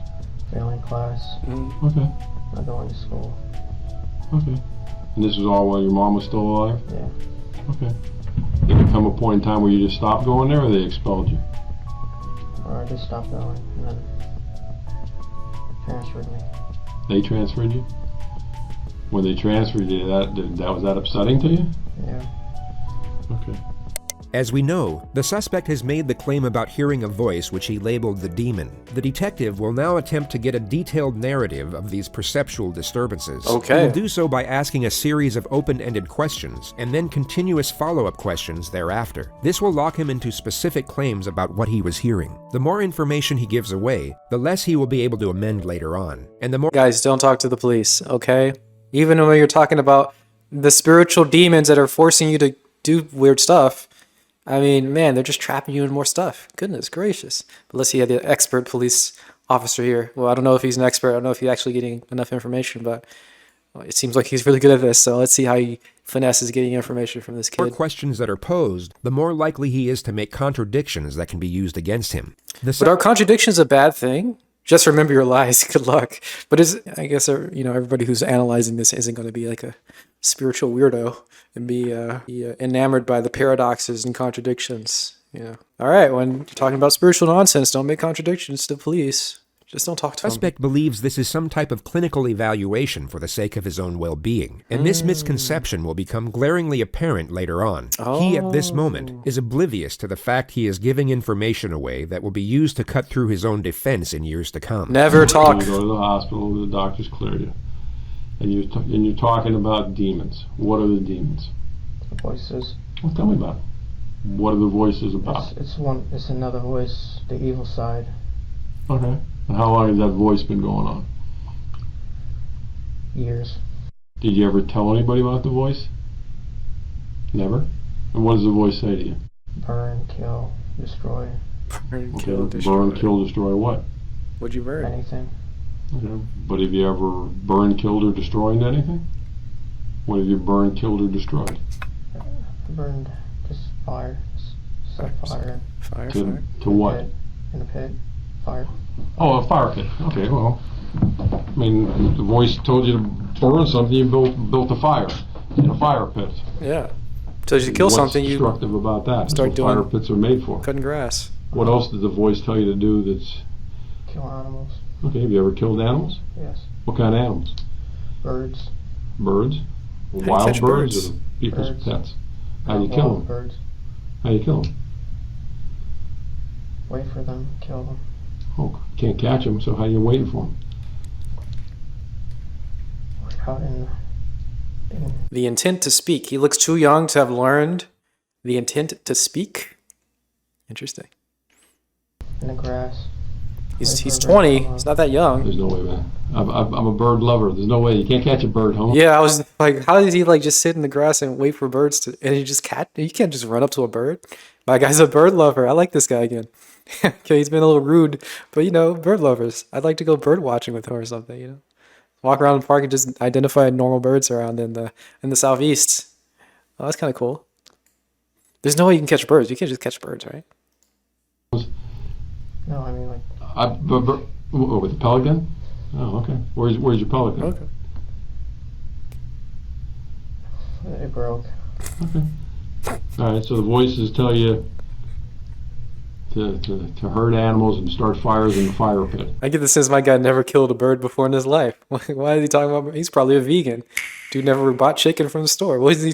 Failing class. Okay. Not going to school. Okay. And this was all while your mom was still alive? Yeah. Okay. Did there come a point in time where you just stopped going there, or they expelled you? Or I just stopped going and then transferred me. They transferred you? When they transferred you, was that upsetting to you? Yeah. Okay. As we know, the suspect has made the claim about hearing a voice which he labeled the demon. The detective will now attempt to get a detailed narrative of these perceptual disturbances. Okay. He will do so by asking a series of open-ended questions, and then continuous follow-up questions thereafter. This will lock him into specific claims about what he was hearing. The more information he gives away, the less he will be able to amend later on. And the more— Guys, don't talk to the police, okay? Even when you're talking about the spiritual demons that are forcing you to do weird stuff, I mean, man, they're just trapping you in more stuff. Goodness gracious. But let's see, the expert police officer here. Well, I don't know if he's an expert. I don't know if he's actually getting enough information, but it seems like he's really good at this. So let's see how he finesses getting information from this more kid. questions that are posed, the more likely he is to make contradictions that can be used against him. But are contradictions a bad thing? Just remember your lies. Good luck. But I guess everybody who's analyzing this isn't going to be like a spiritual weirdo and be enamored by the paradoxes and contradictions. All right, when you're talking about spiritual nonsense, don't make contradictions to the police. Just don't talk to The them. suspect believes this is some type of clinical evaluation for the sake of his own well-being, and this misconception will become glaringly apparent later on. He, at this moment, is oblivious to the fact he is giving information away that will be used to cut through his own defense in years to come. Never talk. You go to the hospital, the doctors clear you. And you're talking about demons. What are the demons? The voices. Well, tell me about it. What are the voices about? It's another voice, the evil side. Okay. And how long has that voice been going on? Years. Did you ever tell anybody about the voice? Never? And what does the voice say to you? Burn, kill, destroy. Burn, Okay, kill, destroy. burn, kill, destroy what? What'd you burn? Anything. Okay. But have you ever burned, killed, or destroyed anything? What have you burned, killed, or destroyed? Burned, just fire. Set fire. Fire. To what? In a pit. Fire. Oh, a fire pit. Okay, well, I mean, the voice told you to burn something, you built a fire in a fire pit. Yeah. So you kill something, What's you destructive about that? start That's what doing- fire pits are made for. cutting grass. What else did the voice tell you to do that's... Kill animals. Okay, have you ever killed animals? Yes. What kind of animals? Birds. Birds? you Wild catch birds birds? or people's Birds. pets? How do you Not kill wild them? Birds. How do you kill them? Wait for them. Kill them. Oh, can't catch them, so how are you waiting for them? Out in The intent to speak. He looks too young to have learned the intent to speak. Interesting. the grass. He's 20. He's not that young. There's no way, man. I'm a bird lover. There's no way. You can't catch a bird, huh? Yeah, I was like, how does he like just sit in the grass and wait for birds to? And you can't just run up to a bird. My guy's a bird lover. I like this guy again. Okay, he's been a little rude, but bird lovers. I'd like to go bird watching with him or something. Walk around the park and just identify normal birds around in the southeast. Oh, that's kind of cool. There's no way you can catch birds. You can't just catch birds, right? No, I mean with a pellet gun? Oh, okay. Where's your pellet gun? Okay. it broke. Okay. All right. So the voices tell you to herd animals and start fires in the fire pit. I get the sense my guy never killed a bird before in his life. Why is he talking about? He's probably a vegan. Dude never bought chicken from the store. What is he?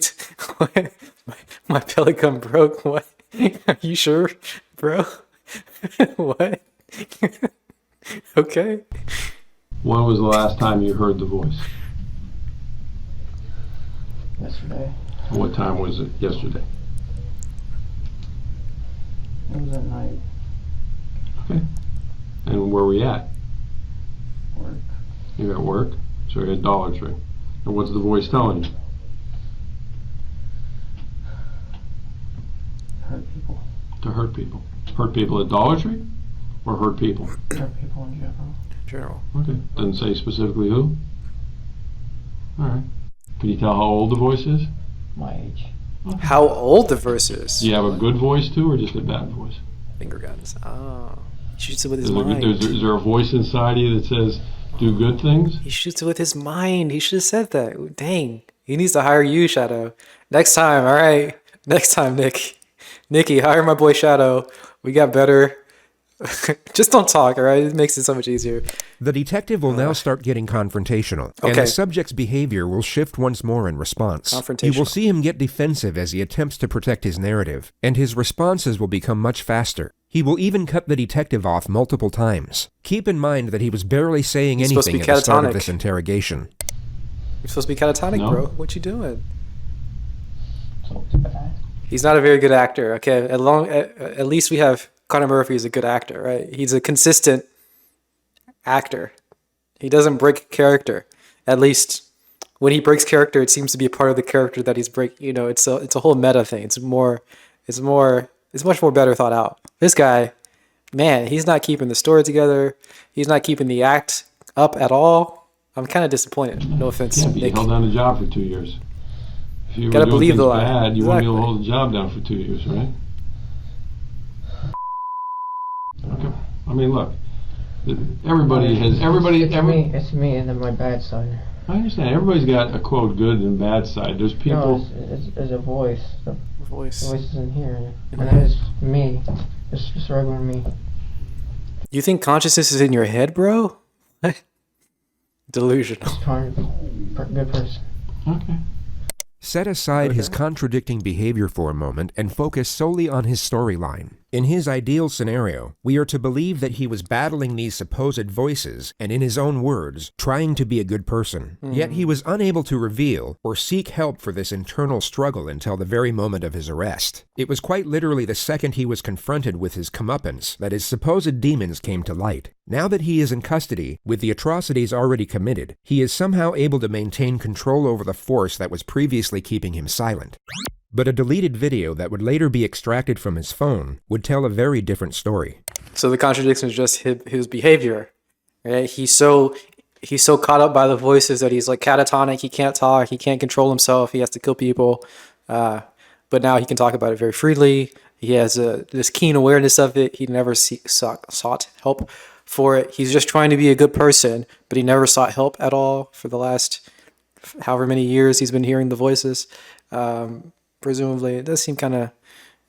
My pellet gun broke. What? Are you sure, bro? What? Okay. When was the last time you heard the voice? Yesterday. What time was it yesterday? It was at night. Okay. And where were you at? Work. You're at work? So you're at Dollar Tree. And what's the voice telling you? Hurt people. To hurt people. Hurt people at Dollar Tree? Or hurt people? Hurt people in general. Okay. Doesn't say specifically who? Alright. Can you tell how old the voice is? My age. Okay. How old the verse is? Do you have a good voice too, or just a bad voice? Finger guns. Oh. He shoots it with his Is mind. there a voice inside you that says, do good things? He shoots it with his mind. He should have said that. Dang. He needs to hire you, Shadow. Next time, all right? Next time, Nikki, hire my boy Shadow. We got better. Just don't talk, all right? It makes it so much easier. The detective will now start getting confrontational, and Okay. the subject's behavior will shift once more in response. You will Confrontational. see him get defensive as he attempts to protect his narrative, and his responses will become much faster. He will even cut the detective off multiple times. Keep in mind that he was barely saying He's supposed to anything be at the start of catatonic. this interrogation. You're supposed to be catatonic, No. bro. What you doing? So it's bad. He's not a very good actor. Okay, at least we have Connor Murphy is a good actor, right? He's a consistent actor. He doesn't break character. At least when he breaks character, it seems to be a part of the character that he's breaking. It's a whole meta thing. It's much more better thought out. This guy, man, he's not keeping the story together. He's not keeping the act up at all. I'm kind of disappointed. No offense, Can't be. You Nick. held down the job for 2 years. If you Gotta were doing believe things the lie. bad, you wouldn't be able to Exactly. hold the job down for 2 years, right? Okay. I mean, look. Everybody has. It's me and then my bad side. I understand. Everybody's got a quote good and bad side. There's people. No, it's a voice. The Voice. voice is in here. And that is me. Just regular me. You think consciousness is in your head, bro? Delusional. Trying to be a good person. Okay. Set aside his contradicting behavior for a moment and focus solely on his storyline. In his ideal scenario, we are to believe that he was battling these supposed voices and, in his own words, trying to be a good person. Yet he was unable to reveal or seek help for this internal struggle until the very moment of his arrest. It was quite literally the second he was confronted with his comeuppance that his supposed demons came to light. Now that he is in custody, with the atrocities already committed, he is somehow able to maintain control over the force that was previously keeping him silent. But a deleted video that would later be extracted from his phone would tell a very different story. So the contradiction is just his behavior, right? He's so caught up by the voices that he's like catatonic. He can't talk. He can't control himself. He has to kill people. But now he can talk about it very freely. He has this keen awareness of it. He never sought help for it. He's just trying to be a good person, but he never sought help at all for the last however many years he's been hearing the voices. Presumably, it does seem kind of,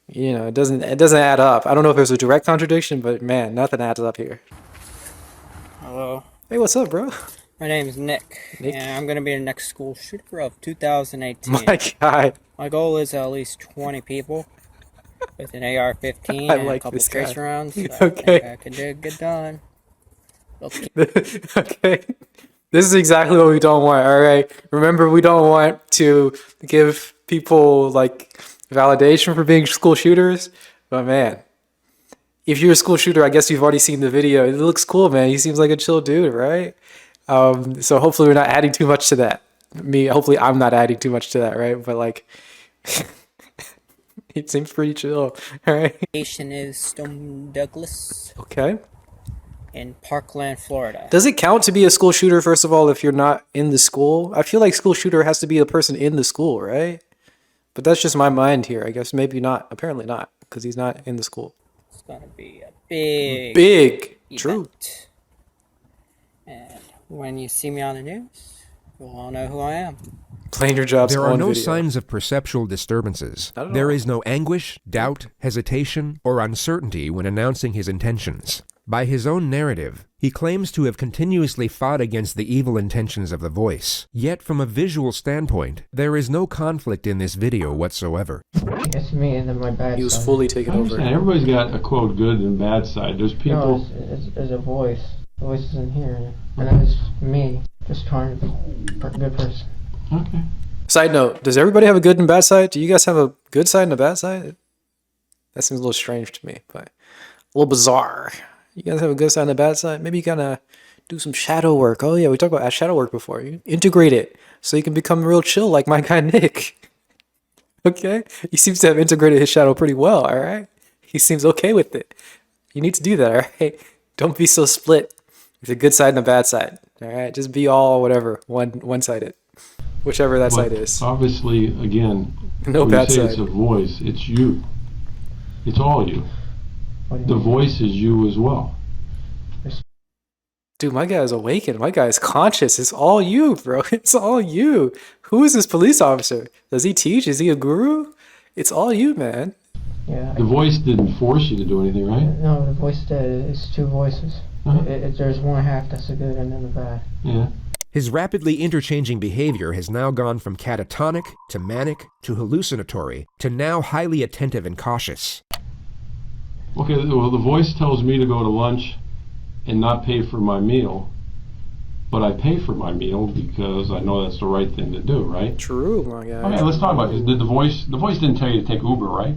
it doesn't add up. I don't know if there's a direct contradiction, but man, nothing adds up here. Hello. Hey, what's up, bro? My name is Nick, and I'm going to be the next school shooter of 2018. My God. My goal is at least 20 people with an AR-15 I and like a couple this guy. tracer rounds. So Okay. I think I can get done. Okay. This is exactly what we don't want, all right? Remember, we don't want to give people, like, validation for being school shooters. But, man, if you're a school shooter, I guess you've already seen the video. It looks cool, man. He seems like a chill dude, right? So hopefully we're not adding too much to that. Hopefully I'm not adding too much to that, right? But like, it seems pretty chill, all right? Location is Stone Douglas Okay. in Parkland, Florida. Does it count to be a school shooter, first of all, if you're not in the school? I feel like school shooter has to be a person in the school, right? But that's just my mind here. I guess maybe not. Apparently not, because he's not in the school. It's gonna be a big Big. True. event. And when you see me on the news, you'll all know who I am. Playing your jobs There are on no video. signs of perceptual disturbances. Not at There all. is no anguish, doubt, hesitation, or uncertainty when announcing his intentions. By his own narrative, he claims to have continuously fought against the evil intentions of the voice. Yet, from a visual standpoint, there is no conflict in this video whatsoever. It's me and then my bad He was side. fully taken I over. understand. Everybody's got a quote good and bad side. There's people. No, it's a voice. The voice is in here. And that was me just trying to be a good person. Okay. Side note, does everybody have a good and bad side? Do you guys have a good side and a bad side? That seems a little strange to me, but a little bizarre. You guys have a good side and a bad side? Maybe you gotta do some shadow work. Oh yeah, we talked about shadow work before. You integrate it so you can become real chill like my guy Nick. Okay? He seems to have integrated his shadow pretty well, alright? He seems okay with it. You need to do that, alright? Don't be so split with a good side and a bad side. Alright? Just be all whatever, one-sided. Whichever that side is. Obviously, again, No when bad you say side. it's a voice, it's you. It's all you. What do you The mean? voice is you as well. Dude, my guy is awakened. My guy is conscious. It's all you, bro. It's all you. Who is this police officer? Does he teach? Is he a guru? It's all you, man. Yeah. The voice didn't force you to do anything, right? No, the voice did. It's two voices. Uh-huh. There's one half that's the good and then the bad. Yeah. His rapidly interchanging behavior has now gone from catatonic to manic to hallucinatory to now highly attentive and cautious. Okay, well, the voice tells me to go to lunch and not pay for my meal, but I pay for my meal because I know that's the right thing to do, right? True, my guy. Okay, let's talk about this. Did the voice didn't tell you to take Uber, right?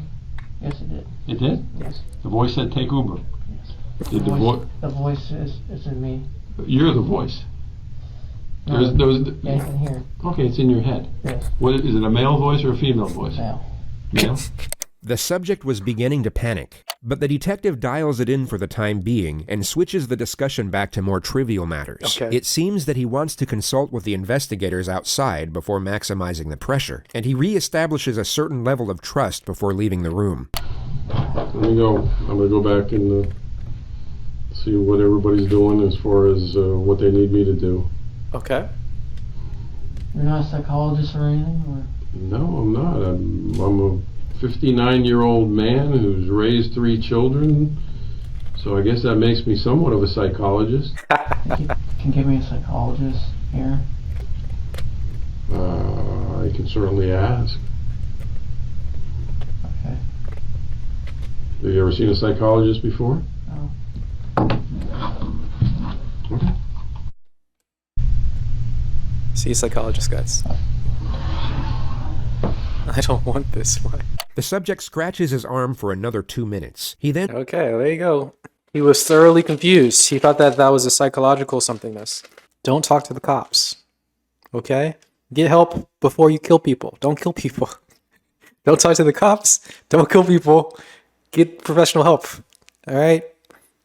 Yes, it did. It did? Yes. The voice said take Uber. Yes. Did The voice is in me. You're the voice. No, it's in here. Okay, it's in your head. Yes. What is it, a male voice or a female voice? Now. Male? The subject was beginning to panic, but the detective dials it in for the time being and switches the discussion back to more trivial matters. Okay. It seems that he wants to consult with the investigators outside before maximizing the pressure, and he reestablishes a certain level of trust before leaving the room. Let me go. I'm going to go back and see what everybody's doing as far as what they need me to do. Okay. You're not a psychologist or anything? Or? No, I'm not. I'm a 59-year-old man who's raised 3 children, so I guess that makes me somewhat of a psychologist. You can give me a psychologist here? I can certainly ask. Okay. Have you ever seen a psychologist before? No. Okay. See, psychologist guys. I don't want this one. The subject scratches his arm for another 2 minutes. He then Okay, there you go. He was thoroughly confused. He thought that was a psychological somethingness. Don't talk to the cops. Okay? Get help before you kill people. Don't kill people. Don't talk to the cops. Don't kill people. Get professional help. Alright?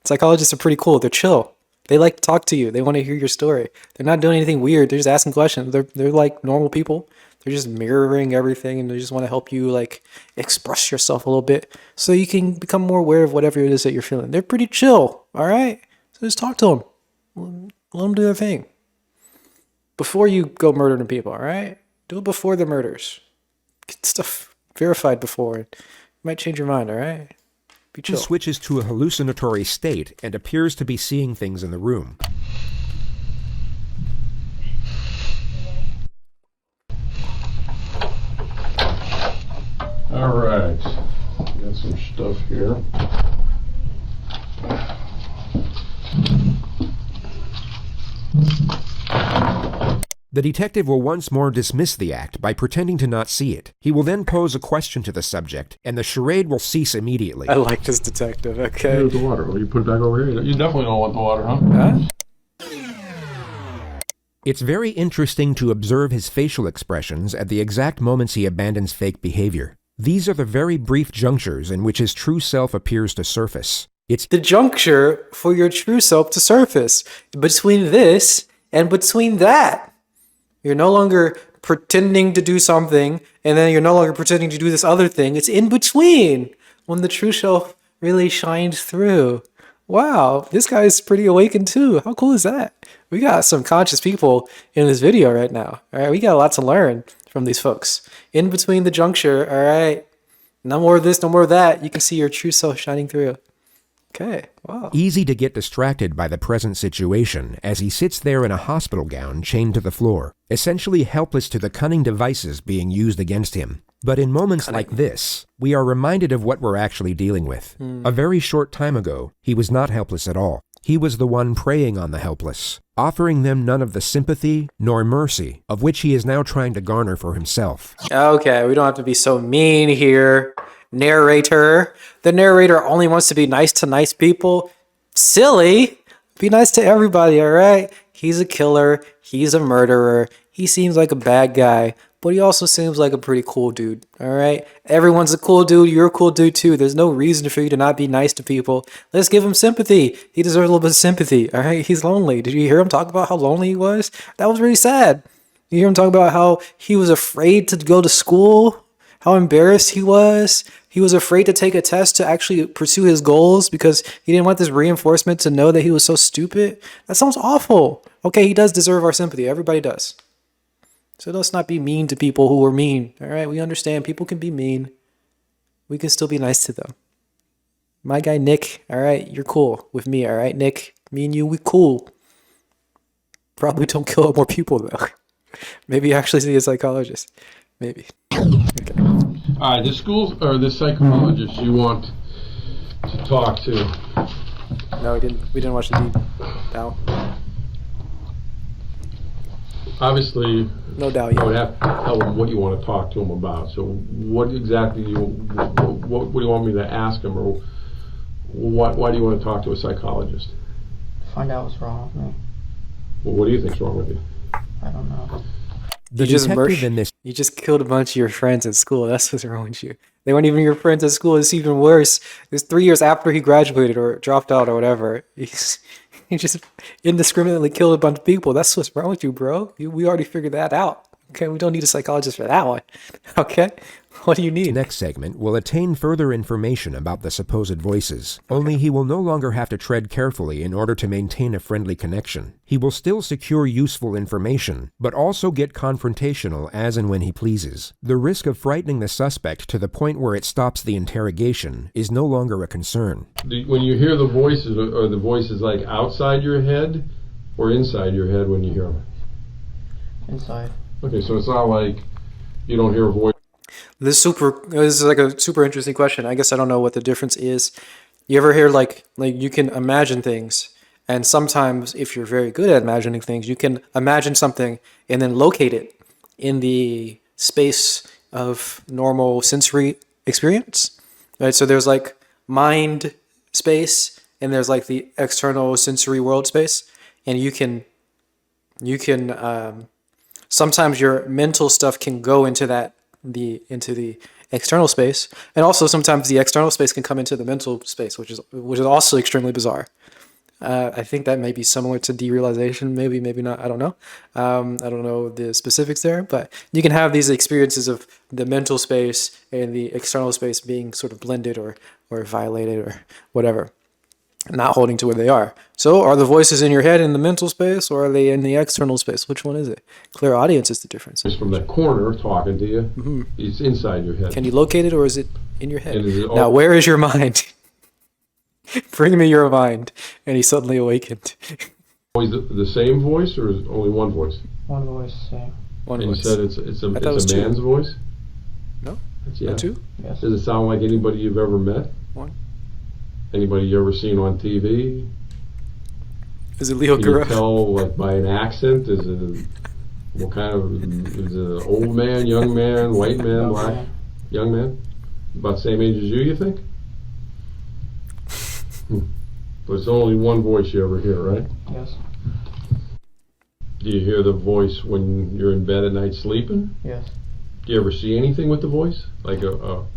Psychologists are pretty cool. They're chill. They like to talk to you. They want to hear your story. They're not doing anything weird. They're just asking questions. They're like normal people. They're just mirroring everything, and they just want to help you like express yourself a little bit so you can become more aware of whatever it is that you're feeling. They're pretty chill, all right? So just talk to them. Let them do their thing. Before you go murdering people, all right? Do it before the murders. Get stuff verified before. You might change your mind, all right? Be chill. switches to a hallucinatory state and appears to be seeing things in the room. All right. Got some stuff here. The detective will once more dismiss the act by pretending to not see it. He will then pose a question to the subject, and the charade will cease immediately. I like this detective, okay. Here's the water. Well, you put it back over here. You definitely don't want the water, huh? Huh? It's very interesting to observe his facial expressions at the exact moments he abandons fake behavior. These are the very brief junctures in which his true self appears to surface. It's the juncture for your true self to surface. Between this and between that. You're no longer pretending to do something, and then you're no longer pretending to do this other thing. It's in between when the true self really shines through. Wow, this guy's pretty awakened too. How cool is that? We got some conscious people in this video right now. All right, we got a lot to learn from these folks. In between the juncture, all right. No more of this, no more of that. You can see your true self shining through. Okay, wow. Easy to get distracted by the present situation as he sits there in a hospital gown chained to the floor, essentially helpless to the cunning devices being used against him. But in moments like this, we are reminded of what we're actually dealing with. A very short time ago, he was not helpless at all. He was the one preying on the helpless, offering them none of the sympathy nor mercy of which he is now trying to garner for himself. Okay, we don't have to be so mean here. Narrator. The narrator only wants to be nice to nice people. Silly. Be nice to everybody, all right? He's a killer. He's a murderer. He seems like a bad guy, but he also seems like a pretty cool dude, all right? Everyone's a cool dude. You're a cool dude too. There's no reason for you to not be nice to people. Let's give him sympathy. He deserves a little bit of sympathy, all right? He's lonely. Did you hear him talk about how lonely he was? That was really sad. You hear him talk about how he was afraid to go to school, how embarrassed he was. He was afraid to take a test to actually pursue his goals because he didn't want this reinforcement to know that he was so stupid. That sounds awful. Okay, he does deserve our sympathy. Everybody does. So let's not be mean to people who are mean. All right, we understand people can be mean. We can still be nice to them. My guy Nick, all right, you're cool with me, all right, Nick? Me and you, we cool. Probably don't kill more people though. Maybe actually see a psychologist. Maybe. Okay. All right, this school or this psychologist you want to talk to. No, we didn't watch the deep down. Obviously, no doubt. You would have to tell him what you want to talk to him about. So, what exactly what do you want me to ask him, or why do you want to talk to a psychologist? Find out what's wrong with me. Well, what do you think's wrong with you? I don't know. The detective in this. You just killed a bunch of your friends at school. That's what's wrong with you. They weren't even your friends at school. It's even worse. It's 3 years after he graduated or dropped out or whatever. He just indiscriminately killed a bunch of people. That's what's wrong with you, bro. We already figured that out. Okay, we don't need a psychologist for that one. Okay, what do you need? Next segment will attain further information about the supposed voices, only he will no longer have to tread carefully in order to maintain a friendly connection. He will still secure useful information, but also get confrontational as and when he pleases. The risk of frightening the suspect to the point where it stops the interrogation is no longer a concern. When you hear the voices, are the voices like outside your head or inside your head when you hear them? Inside. Okay, so it's not like you don't hear a voice. This is like a super interesting question. I guess I don't know what the difference is. You ever hear like you can imagine things, and sometimes if you're very good at imagining things, you can imagine something and then locate it in the space of normal sensory experience. Right? So there's like mind space and there's like the external sensory world space, and you can sometimes your mental stuff can go into the external space, and also sometimes the external space can come into the mental space, which is also extremely bizarre. I think that may be similar to derealization, maybe not. I don't know. I don't know the specifics there, but you can have these experiences of the mental space and the external space being sort of blended or violated or whatever, not holding to where they are. So are the voices in your head in the mental space, or are they in the external space? Which one is it? Clear audience is the difference. It's from that corner talking to you. Mm-hmm. It's inside your head. Can you locate it, or is it in your head? Now, where is your mind? Bring me your mind. And he suddenly awakened. Always the same voice, or is it only one voice? One voice, same. One voice. You said it's a man's voice? No? Yeah. Two? Yes. Does it sound like anybody you've ever met? One. Anybody you ever seen on TV? Is it Leo Can Gura? you tell like by an accent? Is it What kind of, is it an old man, young man, white man, black? Young man? About the same age as you think? But it's only one voice you ever hear, right? Yes. Do you hear the voice when you're in bed at night sleeping? Yes. Do you ever see anything with the voice? Like you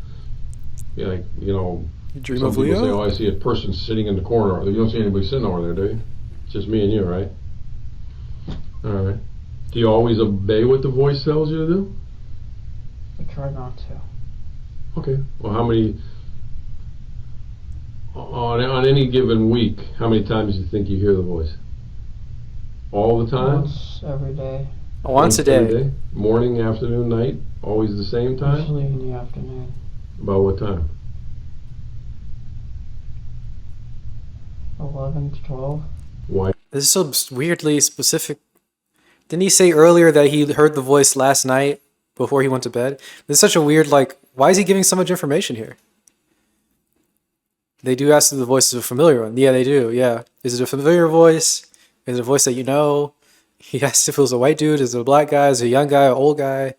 dream some of people Leo? say, oh, I see a person sitting in the corner. You don't see anybody sitting over there, do you? It's just me and you, right? All right. Do you always obey what the voice tells you to do? I try not to. Okay. Well, how many, on any given week, how many times do you think you hear the voice? All the time? Once every day. Once a every day. Morning, afternoon, night? Always the same time? Usually in the afternoon. About what time? 11 to 12. Why? This is so weirdly specific. Didn't he say earlier that he heard the voice last night before he went to bed? This is such a weird, like, why is he giving so much information here? They do ask if the voice is a familiar one. Yeah, they do, yeah. Is it a familiar voice? Is it a voice that you know? He asked if it was a white dude, is it a black guy, is it a young guy, an old guy,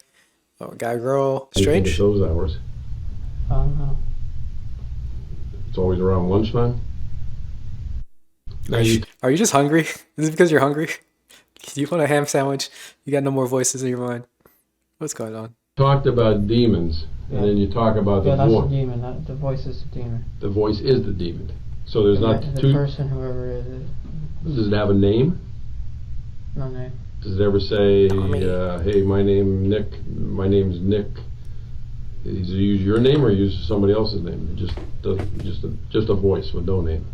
or a guy, girl? Strange. At those hours? I don't know. It's always around lunchtime? Are you just hungry? Is it because you're hungry? Do you want a ham sandwich? You got no more voices in your mind. What's going on? Talked about demons, and then you talk about the that's voice. the demon. The voice is the demon. The voice is the demon. So there's not the two. person, whoever it is. Does it have a name? No name. Does it ever say, "Hey, my name's Nick"? Does it use your name or use somebody else's name? Just a voice with no name.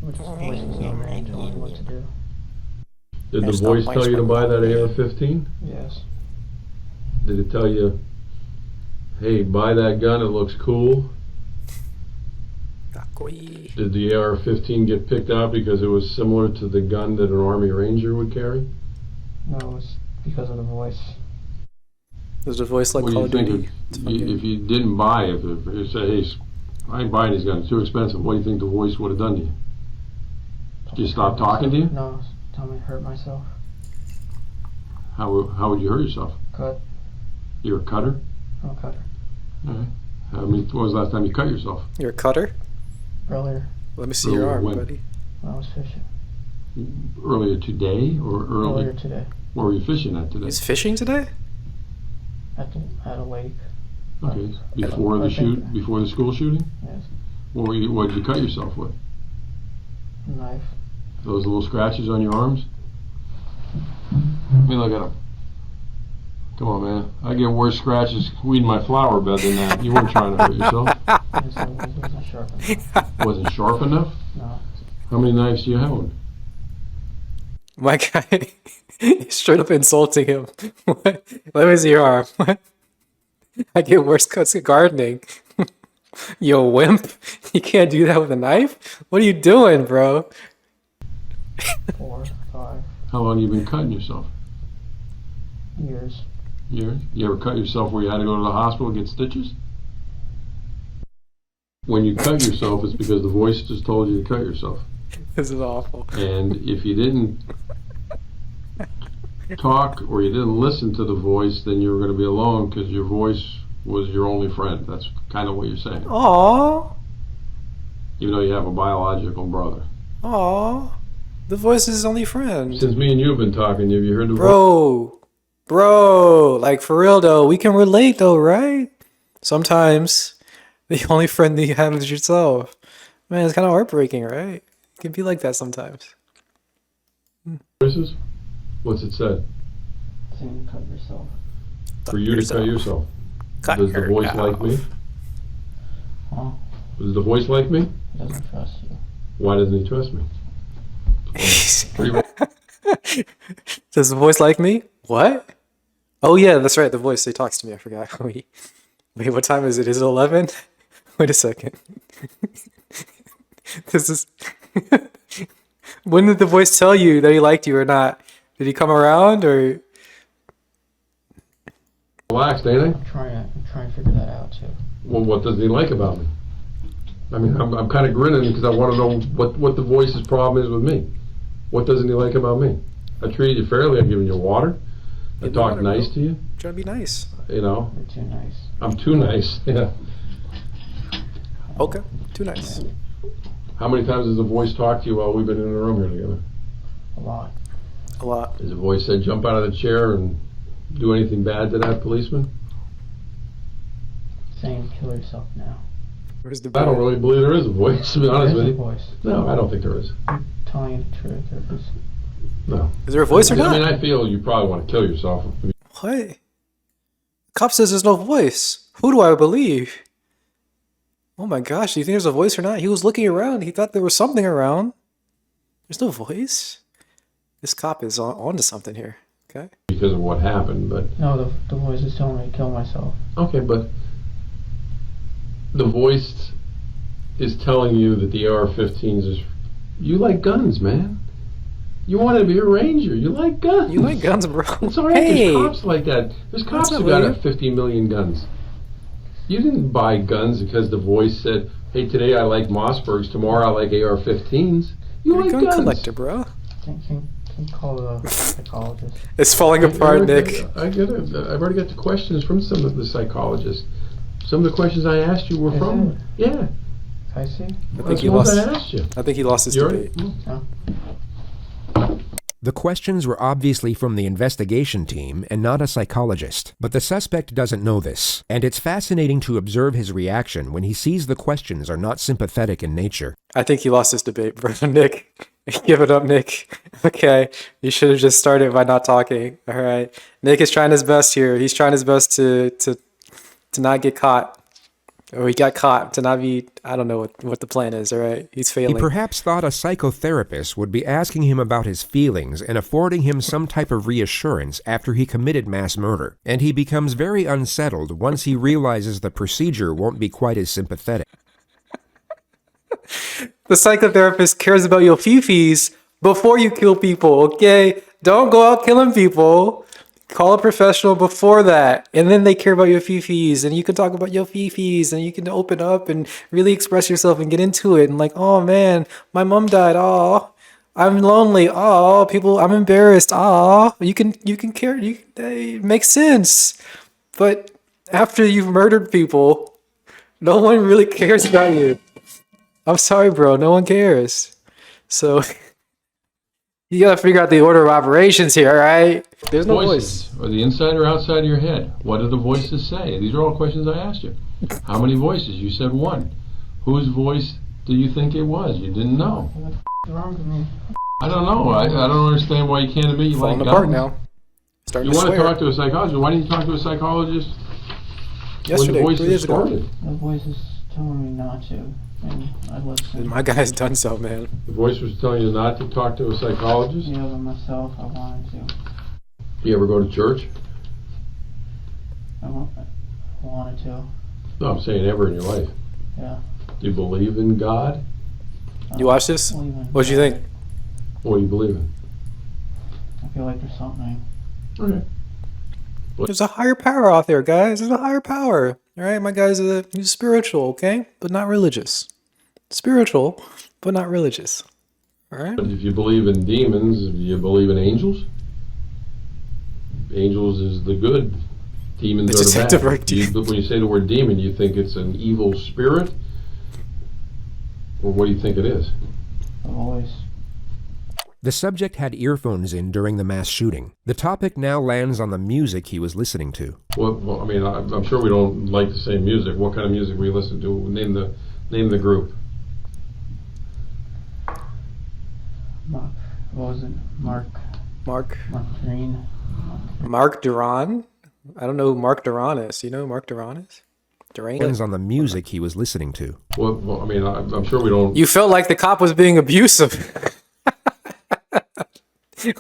Which is the voice's name and tell you what to do. Did the voice tell you to buy that AR-15? Yes. Did it tell you, hey, buy that gun, it looks cool? Did the AR-15 get picked out because it was similar to the gun that an Army Ranger would carry? No, it's because of the voice. There's a voice like What do Call you of think Duty. if you didn't buy it, if you said, hey, I ain't buying these guns, it's too expensive, what do you think the voice would have done to you? Did you stop talking to you? No, tell me to hurt myself. How would you hurt yourself? Cut. You're a cutter? I'm a cutter. Alright. When was the last time you cut yourself? You're a cutter? Earlier. Let me see your arm, when? buddy. When I was fishing. Earlier today or Earlier today. Where were you fishing at today? He's fishing today? At a lake. Okay. Before the school shooting? Yes. What did you cut yourself with? A knife. Those little scratches on your arms? Let me look at them. Come on, man. I get worse scratches weeding my flower bed than that. You weren't trying to hurt yourself. It wasn't sharp enough. Wasn't sharp enough? No. How many knives do you own? My guy, he's straight up insulting him. What? Let me see your arm. What? I get worse cuts at gardening. You wimp. You can't do that with a knife? What are you doing, bro? 4, 5 How long have you been cutting yourself? years. Years? You ever cut yourself where you had to go to the hospital and get stitches? When you cut yourself, it's because the voice just told you to cut yourself. This is awful. And if you didn't talk or you didn't listen to the voice, then you were going to be alone because your voice was your only friend. That's kind of what you're saying. Aww. Even though you have a biological brother. Aww. The voice is his only friend. Since me and you have been talking, have you heard the voice? Bro, like for real though, we can relate though, right? Sometimes the only friend that you have is yourself. Man, it's kind of heartbreaking, right? It can be like that sometimes. Voices? What's it said? Saying cut yourself. For you to cut yourself. Cut Does the voice like me? Huh? Does the voice like me? He doesn't trust you. Why doesn't he trust me? Does the voice like me? What? Oh yeah, that's right. The voice. He talks to me. I forgot. Wait, what time is it? Is it 11? Wait a second. This is. When did the voice tell you that he liked you or not? Did he come around or? Relaxed, ain't I? I'm trying to figure that out too. Well, what does he like about me? I mean, I'm kind of grinning because I want to know what the voice's problem is with me. What doesn't he like about me? I treated you fairly. I've given you water. I talk nice to you? Trying to be nice. You know? You're too nice. I'm too nice. Yeah. Okay, too nice. How many times has the voice talked to you while we've been in the room here together? A lot. A lot. Has the voice said jump out of the chair and do anything bad to that policeman? Saying kill yourself now. Where's the I don't really believe there is a voice, to be honest with There's you. a voice. No, I don't think there is. I'm telling you the truth. There's No. Is there a voice or not? I mean, I feel you probably want to kill yourself. What? Cop says there's no voice. Who do I believe? Oh my gosh, do you think there's a voice or not? He was looking around. He thought there was something around. There's no voice? This cop is onto something here. Okay. Because of what happened, but... No, the voice is telling me to kill myself. Okay, but... The voice is telling you that the AR-15s is... You like guns, man. You wanted to be a ranger. You like guns. You like guns, bro. It's alright, Hey! there's cops like that. There's cops not who got weird. 50 million guns. You didn't buy guns because the voice said, hey, today I like Mossbergs, tomorrow I like AR-15s. You You're a like gun guns. collector, bro. Can call the psychologist. It's falling apart, Nick. I get it. I've already got the questions from some of the psychologists. Some of the questions I asked you were Is from... it? Yeah. I see. I think That's he the ones lost. I asked you. I think he lost his You already- debate. Oh. The questions were obviously from the investigation team and not a psychologist, but the suspect doesn't know this, and it's fascinating to observe his reaction when he sees the questions are not sympathetic in nature. I think he lost his debate, bro. Nick, give it up, Nick. Okay, you should have just started by not talking. All right, Nick is trying his best here. He's trying his best to not get caught, or he got caught to not be. I don't know what the plan is. All right, he's He failing. perhaps thought a psychotherapist would be asking him about his feelings and affording him some type of reassurance after he committed mass murder, and he becomes very unsettled once he realizes the procedure won't be quite as sympathetic. The psychotherapist cares about your fifis before you kill people. Okay, don't go out killing people. Call a professional before that, and then they care about your fifis, and you can talk about your fifis, and you can open up and really express yourself and get into it. And like, oh man, my mom died. Oh, I'm lonely. Oh, people, I'm embarrassed. Oh, you can care. It makes sense. But after you've murdered people, no one really cares about you. I'm sorry, bro. No one cares. So you gotta figure out the order of operations here, all right? There's no voice. Voices. Are the inside or outside of your head? What do the voices say? These are all questions I asked you. How many voices? You said one. Whose voice do you think it was? You didn't know. What's wrong with me? I don't know. I don't understand why you can't admit you like Falling apart guns. now. Starting You to want to swear. talk to a psychologist. Why didn't you talk to a psychologist Yesterday, when the 3 voices days ago. started? The voice is telling me not to, and I listen. My guy's done so, man. The voice was telling you not to talk to a psychologist? Yeah, but myself, I wanted to. You ever go to church? I wanted to. No, I'm saying ever in your life. Yeah. Do you believe in God? You watch this? Believe in What'd you God. think? What do you believe in? I feel like there's something. Okay. There's a higher power out there, guys. There's a higher power. All right, my guy's he's spiritual, okay, but not religious. Spiritual, but not religious. All right. But if you believe in demons, do you believe in angels? Angels is the good. Demons It's are the detective bad. work. When you say the word demon, you think it's an evil spirit? Or what do you think it is? The voice. The subject had earphones in during the mass shooting. The topic now lands on the music he was listening to. Well, I mean, I'm sure we don't like the same music. What kind of music we listen to? Name the group. Mark. What was it? Mark Green. Mark Duran? I don't know who Mark Duran is. You know who Mark Duran is? Lands on the music he was listening to. Well, I mean, I'm sure we don't... You felt like the cop was being abusive.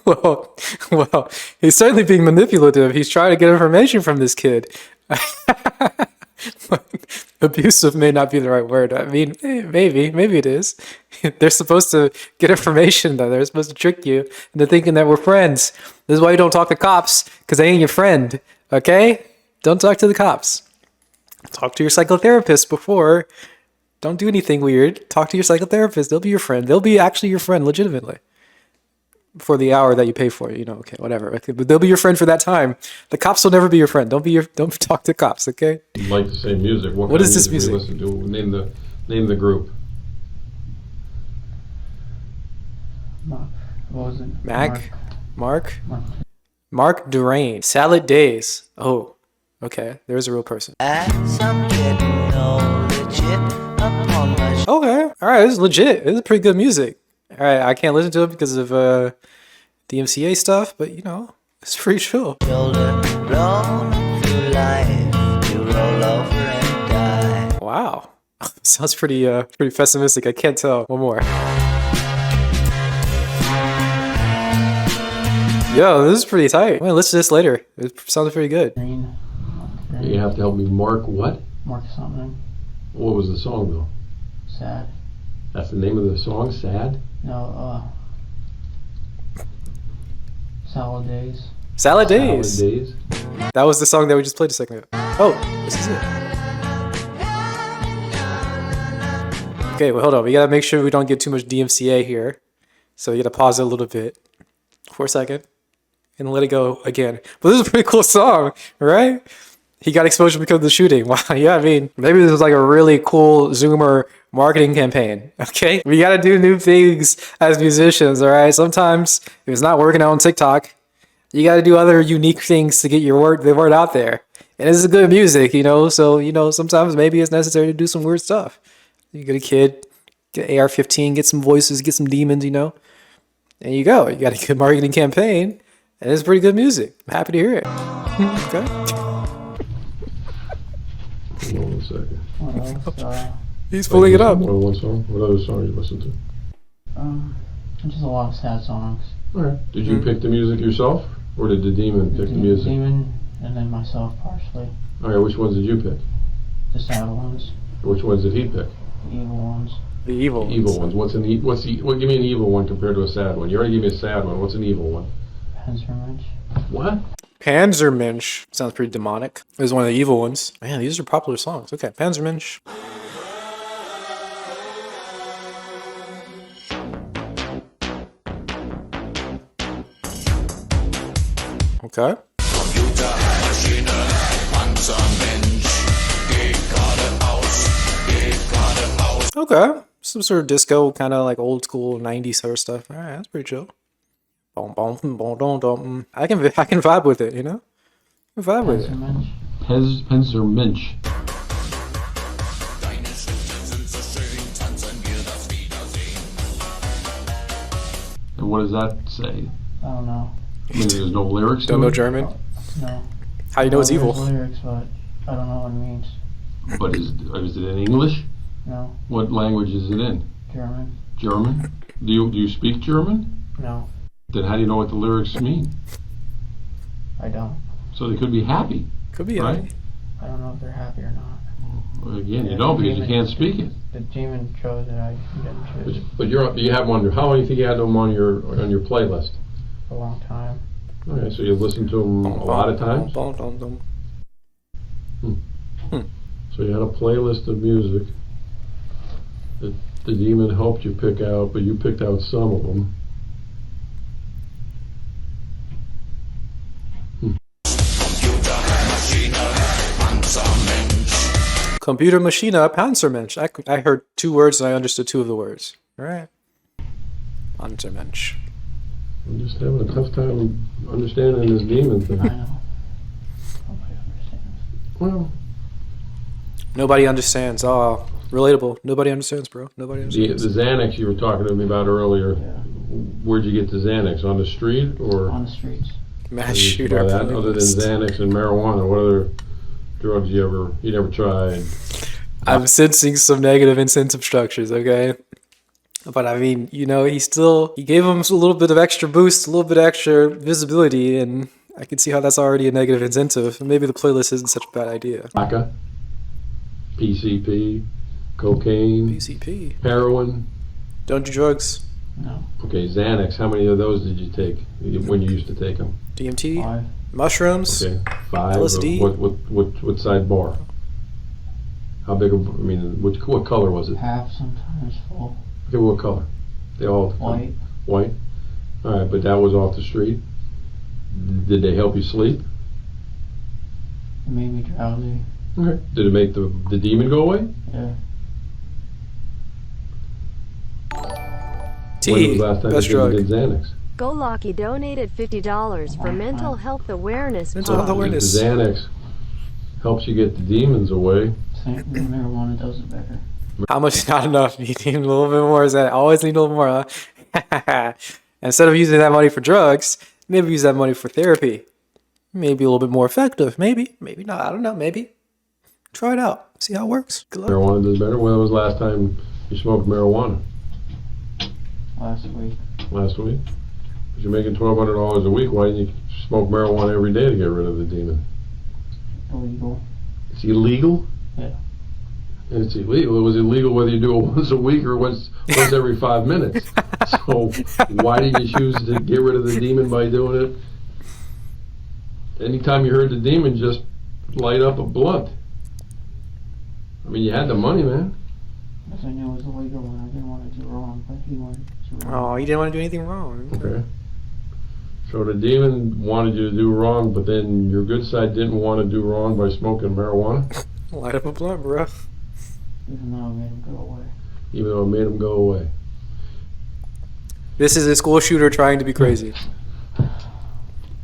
Well, he's certainly being manipulative. He's trying to get information from this kid. Abusive may not be the right word. I mean, maybe it is. They're supposed to get information, though. They're supposed to trick you into thinking that we're friends. This is why you don't talk to cops, because they ain't your friend, okay? Don't talk to the cops. Talk to your psychotherapist before. Don't do anything weird. Talk to your psychotherapist. They'll be your friend. They'll be actually your friend, legitimately. for the hour that you pay for. You know, okay, whatever. Okay, but they'll be your friend for that time. The cops will never be your friend. Don't talk to cops. Okay. You like the same music. What What kind is of this music? we listen to? Name the group. What was it? Mark Durain. Salad Days. Oh, okay. There's a real person. Okay. All right. This is legit. This is pretty good music. All right. I can't listen to it because of the MCA stuff, but you know, it's pretty chill. Wow. Sounds pretty pessimistic. I can't tell. One more. Yo, this is pretty tight. I'm gonna listen to this later. It sounds pretty good. Green. You have to help me. Mark what? Mark something. What was the song though? Sad. That's the name of the song. Sad. No. Salad Days. Salad Days. Salad Days. That was the song that we just played a second ago. Oh, this is it. Okay, well, hold on. We gotta make sure we don't get too much DMCA here. So you gotta pause it a little bit for a second and let it go again. But this is a pretty cool song, right? He got exposure because of the shooting. Wow, yeah, I mean, maybe this was like a really cool Zoomer marketing campaign, okay? We gotta do new things as musicians, all right? Sometimes if it's not working out on TikTok, you gotta do other unique things to get the word out there. And this is good music, you know? So, you know, sometimes maybe it's necessary to do some weird stuff. You get a kid, get an AR-15, get some voices, get some demons, you know? And you go. You got a good marketing campaign, and it's pretty good music. I'm happy to hear it. Okay. Hold on a second. What else? He's pulling it up. One song. What other song you listen to? Just a lot of sad songs. All right. Did you pick the music yourself, or did the demon pick the music? Demon, and then myself partially. All right. Which ones did you pick? The sad ones. Which ones did he pick? The evil ones. The evil ones. Evil ones. What's give me an evil one compared to a sad one. You already gave me a sad one. What's an evil one? Panzermensch. What? Panzermensch. Sounds pretty demonic. It was one of the evil ones. Man, these are popular songs. Okay, Panzermensch. Okay. Okay. Some sort of disco, kind of like old school 90s sort of stuff. All right, that's pretty chill. Boom, boom, boom, boom, boom. I can vibe with it, you know? I can vibe with it. Panzermensch. And what does that say? I don't know. I mean, there's no lyrics to Don't know it? German? No. How do you know it's evil? There's lyrics, but I don't know what it means. But is it in English? No. What language is it in? German. German? Do you speak German? No. Then how do you know what the lyrics mean? I don't. So they could be happy. Could be, right? I don't know if they're happy or not. Well, again, Yeah, you don't the because you demon- can't speak it. The demon chose it. I didn't choose. But you have one. How long do you think you had them on your playlist? For a long time. Okay, so you listen to them a lot of times. So you had a playlist of music that the demon helped you pick out, but you picked out some of them. Computer Maschine Panzermensch. I heard two words and I understood two of the words. All right. Panzermensch. I'm just having a tough time understanding this demon thing. I know. Nobody understands. Well, Nobody understands. Oh, relatable. Nobody understands, bro. Nobody the understands. Xanax you were talking to me about earlier, Yeah. where'd you get the Xanax? On the street or? On the streets. Mass By shooter. that, other than Xanax and marijuana, what other drugs you never tried? I'm sensing some negative incentive structures, okay? But I mean, you know, he gave him a little bit of extra boost, a little bit extra visibility, and I can see how that's already a negative incentive. Maybe the playlist isn't such a bad idea. Vodka, PCP, cocaine, PCP. heroin. Don't do drugs. No. Okay, Xanax. How many of those did you take when you used to take them? DMT. 5. Mushrooms. Okay, 5. LSD. What size bar? How big? I mean, what color was it? Half, sometimes full. Okay, what color? They all White. White. All right, but that was off the street. Did they help you sleep? It made me drowsy. Okay. Did it make the demon go away? Yeah. When was the last time best you drug. did Xanax? Go Lucky donated $50 for mental health awareness. Mental health If awareness. the Xanax helps you get the demons away. Same marijuana does it better. How much? Not enough. You need a little bit more. Is that always need a little more? Huh? Instead of using that money for drugs, maybe use that money for therapy. Maybe a little bit more effective. Maybe not. I don't know. Maybe try it out. See how it works. Good luck. Marijuana does better. When was the last time you smoked marijuana? Last week. Last week? But you're making $1,200 a week. Why didn't you smoke marijuana every day to get rid of the demon? Illegal. It's illegal? Yeah. It's illegal. It was illegal whether you do it once a week or once every 5 minutes. So why did you choose to get rid of the demon by doing it? Anytime you heard the demon, just light up a blunt. I mean, you had the money, man. Because I knew it was illegal and I didn't want to do wrong, but he wanted to do wrong. Oh, you didn't want to do anything wrong. Okay. So the demon wanted you to do wrong, but then your good side didn't want to do wrong by smoking marijuana? Light up a blunt, bro. Even though it made him go away. Even though it made him go away. This is a school shooter trying to be crazy.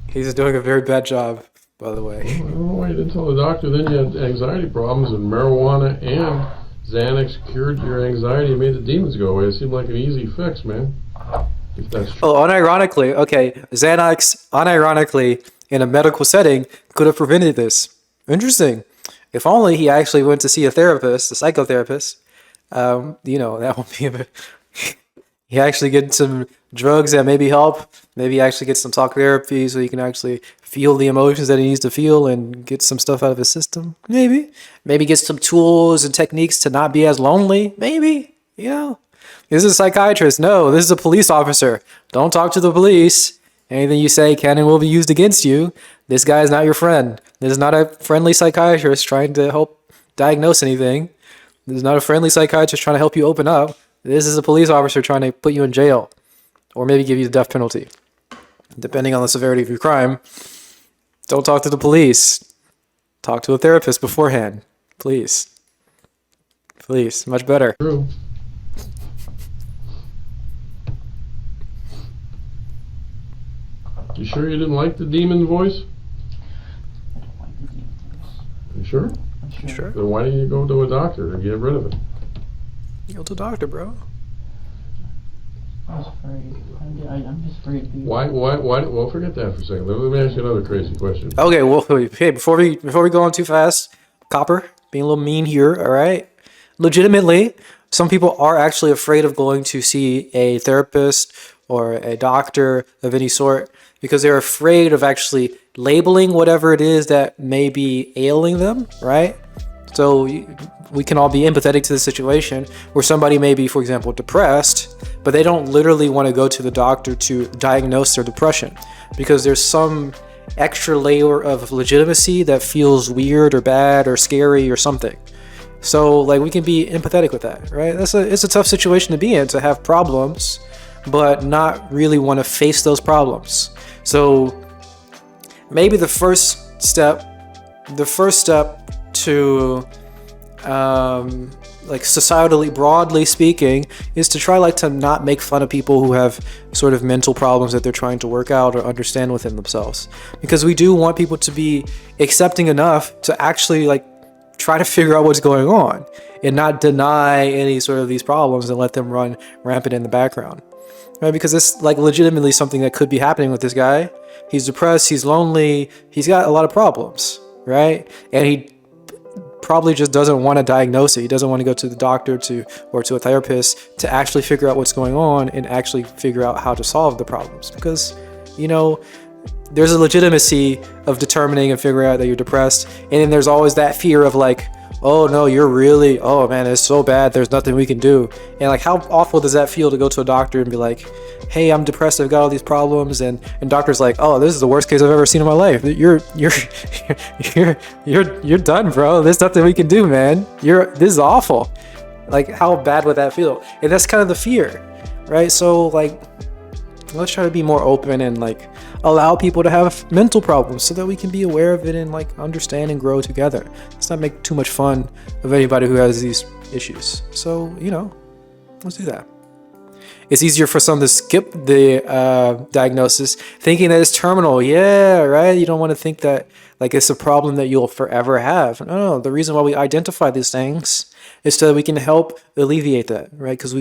He's doing a very bad job, by the way. I don't know why you didn't tell the doctor. Then you had anxiety problems, and marijuana and Xanax cured your anxiety and made the demons go away. It seemed like an easy fix, man. If that's true. Oh, unironically, okay, Xanax, unironically, in a medical setting, could have prevented this. Interesting. If only he actually went to see a therapist, a psychotherapist. That would be a bit... He actually get some drugs that maybe help. Maybe actually get some talk therapy so he can actually feel the emotions that he needs to feel and get some stuff out of his system. Maybe get some tools and techniques to not be as lonely. Maybe, This is a psychiatrist. No, this is a police officer. Don't talk to the police. Anything you say can and will be used against you. This guy is not your friend. This is not a friendly psychiatrist trying to help diagnose anything. This is not a friendly psychiatrist trying to help you open up. This is a police officer trying to put you in jail or maybe give you the death penalty, depending on the severity of your crime. Don't talk to the police. Talk to a therapist beforehand. Please. Please. Much better. True. You sure you didn't like the demon's voice? I don't like the demon voice. You sure? I'm sure. Then why didn't you go to a doctor to get rid of it? Go to the doctor, bro. I was afraid. I'm just afraid to be... Why, well, forget that for a second. Let me ask you another crazy question. Okay, well, hey, before we go on too fast, Copper, being a little mean here, all right? Legitimately, some people are actually afraid of going to see a therapist or a doctor of any sort because they're afraid of actually labeling whatever it is that may be ailing them, right? So we can all be empathetic to the situation where somebody may be, for example, depressed, but they don't literally want to go to the doctor to diagnose their depression because there's some extra layer of legitimacy that feels weird or bad or scary or something. So we can be empathetic with that, right? It's a tough situation to be in, to have problems, but not really want to face those problems. So maybe the first step to societally, broadly speaking, is to try to not make fun of people who have sort of mental problems that they're trying to work out or understand within themselves, because we do want people to be accepting enough to actually try to figure out what's going on and not deny any sort of these problems and let them run rampant in the background, right? Because it's legitimately something that could be happening with this guy. He's depressed, he's lonely, he's got a lot of problems, right? And he probably just doesn't want to diagnose it. He doesn't want to go to the doctor or to a therapist to actually figure out what's going on and actually figure out how to solve the problems, because there's a legitimacy of determining and figuring out that you're depressed, and then there's always that fear of oh no, you're really, oh man, it's so bad, there's nothing we can do. And how awful does that feel to go to a doctor and be hey, I'm depressed, I've got all these problems, and doctor's oh, this is the worst case I've ever seen in my life. You're done, bro. There's nothing we can do, man. This is awful. How bad would that feel? And that's kind of the fear, right? So Let's try to be more open and like allow people to have mental problems so that we can be aware of it and like understand and grow together. Let's not make too much fun of anybody who has these issues. So, you know, let's do that. It's easier for some to skip the diagnosis thinking that it's terminal. Yeah, right? You don't want to think that like it's a problem that you'll forever have. No, the reason why we identify these things is so that we can help alleviate that, right? Because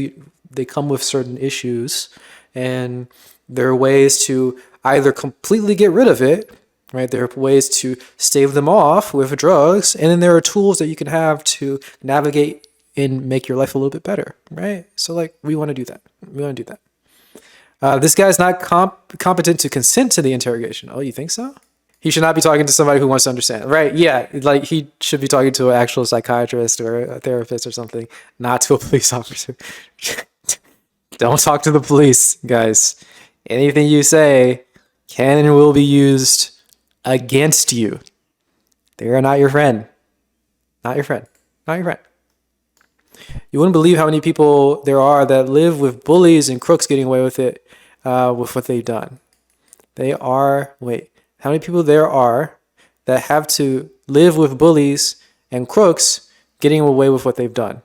they come with certain issues, and there are ways to either completely get rid of it, right? There are ways to stave them off with drugs, and then there are tools that you can have to navigate and make your life a little bit better, right? So like we want to do that. We want to do that. This guy's not competent to consent to the interrogation. Oh, you think so? He should not be talking to somebody who wants to understand, right? Yeah, like he should be talking to an actual psychiatrist or a therapist or something, not to a police officer. Don't talk to the police, guys. Anything you say can and will be used against you. They are not your friend. Not your friend. Not your friend. You wouldn't believe how many people there are that live with bullies and crooks getting away with it, with what they've done. How many people there are that have to live with bullies and crooks getting away with what they've done?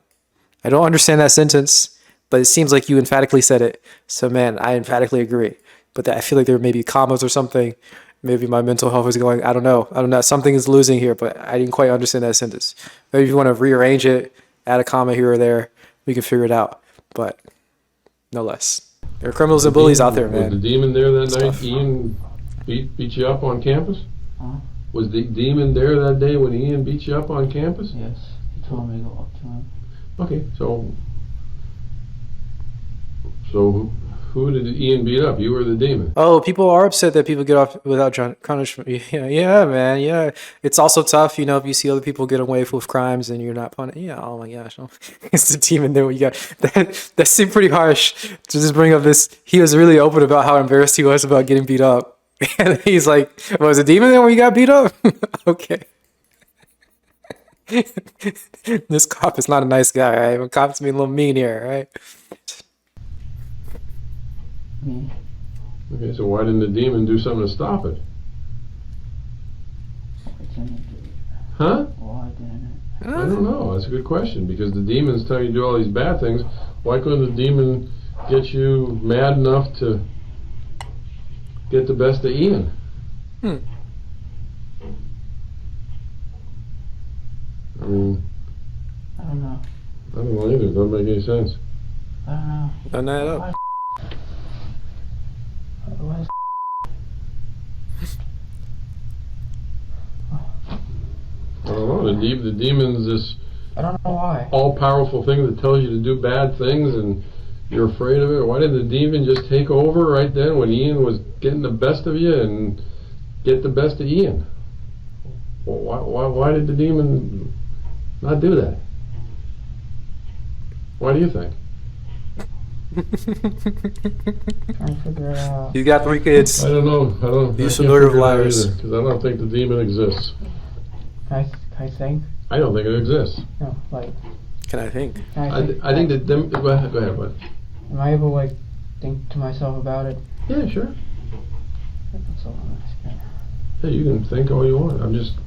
I don't understand that sentence, but it seems like you emphatically said it. So, man, I emphatically agree. But I feel like there may be commas or something. Maybe my mental health is going, I don't know. Something is losing here, but I didn't quite understand that sentence. Maybe if you want to rearrange it, add a comma here or there, we can figure it out. But no less. There are criminals and bullies out there, man. Was the demon there that night? Ian beat you up on campus? Huh? Was the demon there that day when Ian beat you up on campus? Yes. He told me to go up to him. Okay, so who did Ian beat up? You or the demon? Oh, people are upset that people get off without punishment. Yeah, man. Yeah, it's also tough, you know, if you see other people get away with crimes and you're not punished. Yeah, oh my gosh, it's the demon there. You got that seemed pretty harsh to just bring up this. He was really open about how embarrassed he was about getting beat up, and he's like, "Was a demon there when you got beat up?" Okay. This cop is not a nice guy, right? The cop's being a little mean here, right? Okay, so why didn't the demon do something to stop it? Huh? Why didn't it? I don't know. That's a good question, because the demon's telling you to do all these bad things. Why couldn't the demon get you mad enough to get the best of Ian? I mean, I don't know. I don't know either. It doesn't make any sense. I don't know. Done that up. Why I don't know. The demon's this I don't know why. all-powerful thing that tells you to do bad things, and you're afraid of it. Why didn't the demon just take over right then when Ian was getting the best of you and get the best of Ian? Well, why did the demon not do that? Why do you think? Trying to figure it out. He's got 3 kids. I don't know. He's a lord of liars. Because I don't think the demon exists. Can I think? I don't think it exists. No, like. Can I think? I think that them. Go ahead, bud. Am I able to like think to myself about it? Yeah, sure. That's all I'm asking. Hey, you can think all you want. I'm just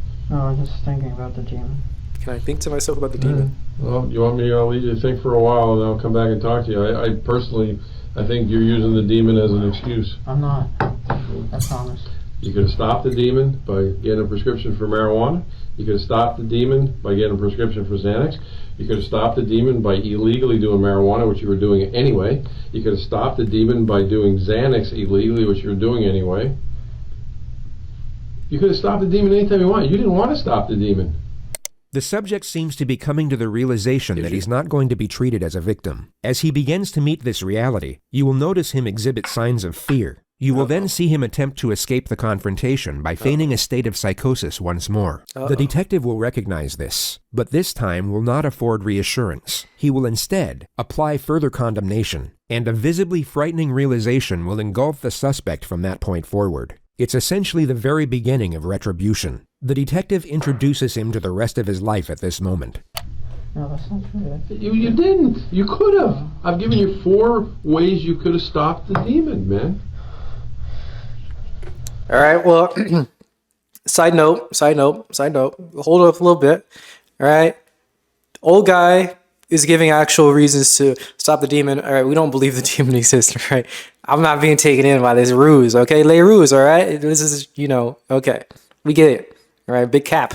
thinking about the demon. Can I think to myself about the demon? Well, you want me? I'll leave you to think for a while, and I'll come back and talk to you. I personally, I think you're using the demon as an excuse. I'm not. I promise. You could have stopped the demon by getting a prescription for marijuana. You could have stopped the demon by getting a prescription for Xanax. You could have stopped the demon by illegally doing marijuana, which you were doing anyway. You could have stopped the demon by doing Xanax illegally, which you were doing anyway. You could have stopped the demon anytime you wanted. You didn't want to stop the demon. The subject seems to be coming to the realization that he's not going to be treated as a victim. As he begins to meet this reality, you will notice him exhibit signs of fear. You will then see him attempt to escape the confrontation by feigning a state of psychosis once more. The detective will recognize this, but this time will not afford reassurance. He will instead apply further condemnation, and a visibly frightening realization will engulf the suspect from that point forward. It's essentially the very beginning of retribution. The detective introduces him to the rest of his life at this moment. No, that's not true. You didn't. You could have. I've given you 4 ways you could have stopped the demon, man. All right, well, side note. Hold up a little bit. All right. Old guy is giving actual reasons to stop the demon. All right, we don't believe the demon exists, all right? I'm not being taken in by this ruse, okay? Lay ruse, all right? This is, okay. We get it, all right? Big cap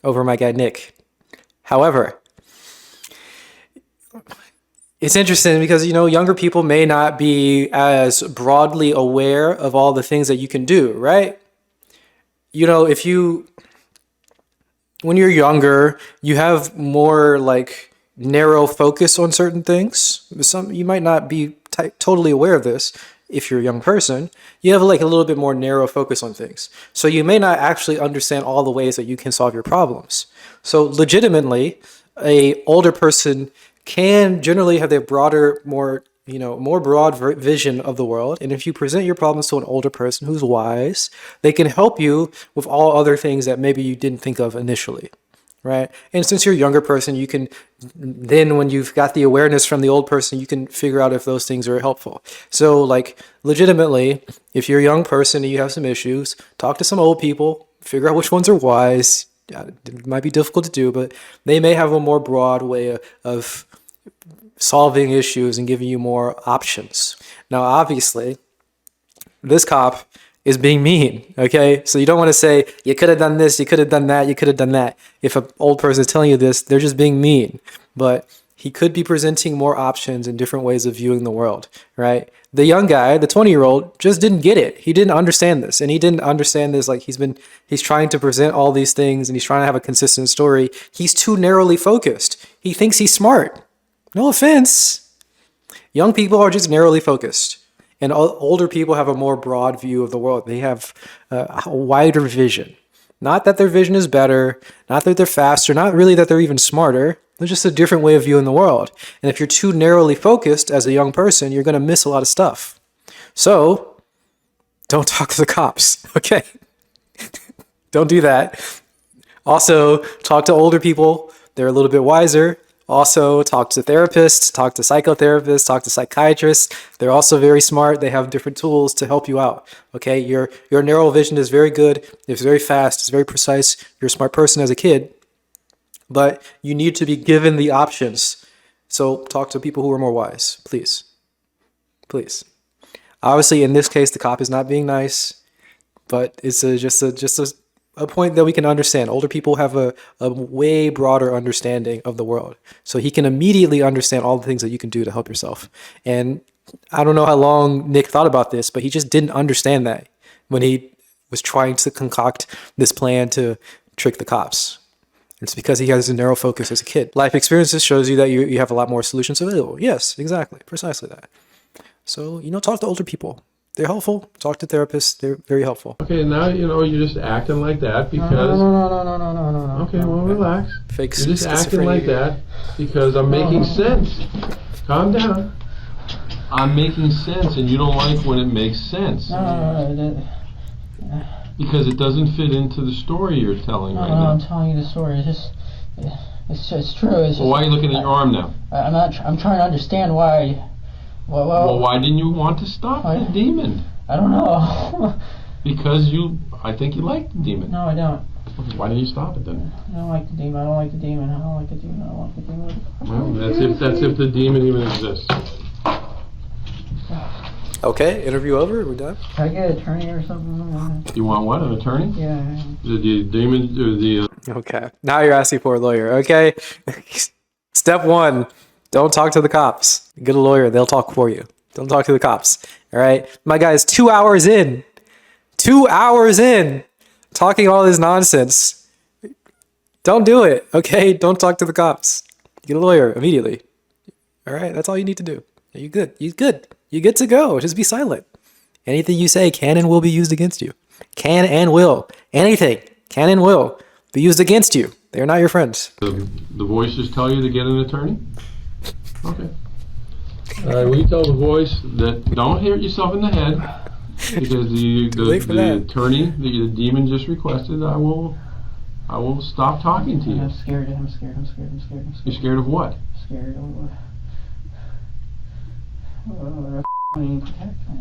over my guy Nick. However, it's interesting because, younger people may not be as broadly aware of all the things that you can do, right? When you're younger, you have more narrow focus on certain things. You might not be totally aware of this if you're a young person. You have a little bit more narrow focus on things. So you may not actually understand all the ways that you can solve your problems. So legitimately, a older person can generally have a broader, more broad vision of the world. And if you present your problems to an older person who's wise, they can help you with all other things that maybe you didn't think of initially, right? And since you're a younger person, you can then, when you've got the awareness from the old person, you can figure out if those things are helpful. So legitimately, if you're a young person and you have some issues, talk to some old people, figure out which ones are wise. It might be difficult to do, but they may have a more broad way of solving issues and giving you more options. Now, obviously, this cop is being mean, okay? So you don't want to say, you could have done this, you could have done that, you could have done that. If an old person is telling you this, they're just being mean. But he could be presenting more options and different ways of viewing the world, right? The young guy, the 20-year-old, just didn't get it. He didn't understand this. And he didn't understand this he's trying to present all these things and he's trying to have a consistent story. He's too narrowly focused. He thinks he's smart. No offense. Young people are just narrowly focused. And older people have a more broad view of the world. They have a wider vision. Not that their vision is better, not that they're faster, not really that they're even smarter. They're just a different way of viewing the world. And if you're too narrowly focused as a young person, you're going to miss a lot of stuff. So, don't talk to the cops, okay? Don't do that. Also, talk to older people. They're a little bit wiser. Also, talk to therapists, talk to psychotherapists, talk to psychiatrists. They're also very smart. They have different tools to help you out. Okay, your narrow vision is very good. It's very fast. It's very precise. You're a smart person as a kid, but you need to be given the options. So talk to people who are more wise, please. Please. Obviously, in this case, the cop is not being nice, but it's just a point that we can understand. Older people have a way broader understanding of the world. So he can immediately understand all the things that you can do to help yourself. And I don't know how long Nick thought about this, but he just didn't understand that when he was trying to concoct this plan to trick the cops. It's because he has a narrow focus as a kid. Life experiences shows you that you have a lot more solutions available. Yes, exactly. Precisely that. So, talk to older people. They're helpful. Talk to therapists. They're very helpful. Okay, now you're just acting like that because. No. Okay, well, relax. Fake You're just acting like that because I'm making sense. Calm down. I'm making sense, and you don't like when it makes sense. Because it doesn't fit into the story you're telling right now. I'm telling you the story. It's true. It's well, why are you looking at your arm now? I'm trying to understand why. Well, why didn't you want to stop the demon? I don't know. Because I think you like the demon. No, I don't. Why didn't you stop it then? I don't like the demon. I don't like the demon. I don't like the demon. I don't like the demon. Well, that's if the demon even exists. Okay, interview over. We're done. Can I get an attorney or something? You want what? An attorney? Yeah. The demon or the. Okay, now you're asking for a lawyer. Okay, step 1. Don't talk to the cops. Get a lawyer. They'll talk for you. Don't talk to the cops. All right? My guy is 2 hours in. 2 hours in. Talking all this nonsense. Don't do it. Okay? Don't talk to the cops. Get a lawyer immediately. All right? That's all you need to do. You're good. You're good. You're good to go. Just be silent. Anything you say can and will be used against you. Can and will. Anything can and will be used against you. They're not your friends. The voices tell you to get an attorney? Okay. All right, will you tell the voice that don't hit yourself in the head because the attorney, the demon just requested, I will I will stop talking to you. I'm scared. You're scared of what? Scared of what? Why wouldn't he protect me?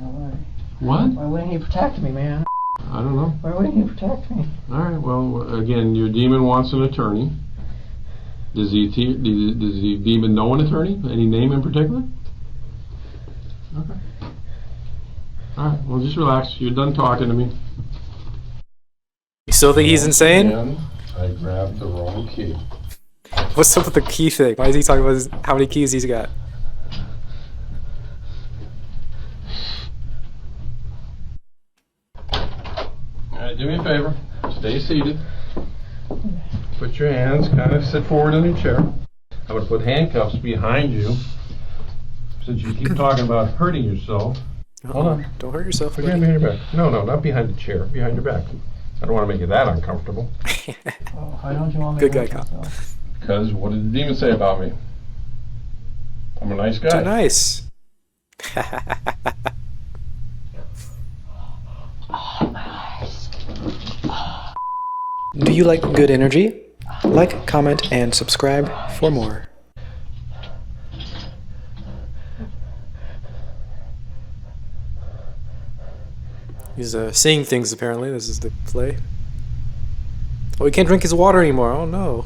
What? Why wouldn't he protect me, man? I don't know. Why wouldn't he protect me? All right. Well, again, your demon wants an attorney. Does the demon know an attorney? Any name in particular? Okay. All right. Well, just relax. You're done talking to me. You still think he's insane? Again, I grabbed the wrong key. What's up with the key thing? Why is he talking about how many keys he's got? Alright, do me a favor. Stay seated. Put your hands, kind of sit forward in your chair. I'm going to put handcuffs behind you. Since you keep talking about hurting yourself. Hold on. Don't hurt yourself. Put your hand behind your back. No, not behind the chair. Behind your back. I don't want to make you that uncomfortable. Why don't you want me Good to guy, hurt cop. myself? Because what did the demon say about me? I'm a nice guy. Too nice. Do you like good energy? Like, comment, and subscribe for more. He's seeing things apparently. This is the play. Oh, he can't drink his water anymore. Oh no.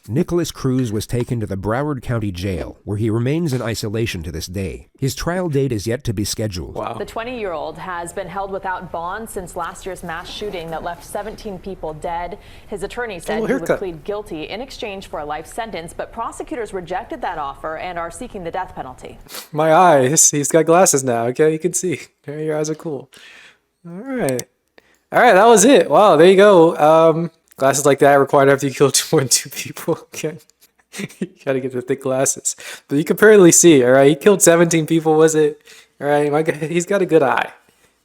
Nikolas Cruz was taken to the Broward County Jail, where he remains in isolation to this day. His trial date is yet to be scheduled. Wow. The 20-year-old has been held without bond since last year's mass shooting that left 17 people dead. His attorney said he would plead guilty in exchange for a life sentence, but prosecutors rejected that offer and are seeking the death penalty. My eyes. He's got glasses now. Okay, you can see. Okay, your eyes are cool. All right. That was it. Wow, there you go. Glasses like that required after you kill more than 2 people. Okay. You gotta get the thick glasses. But you can barely see, alright? He killed 17 people, was it? Alright, my guy, he's got a good eye.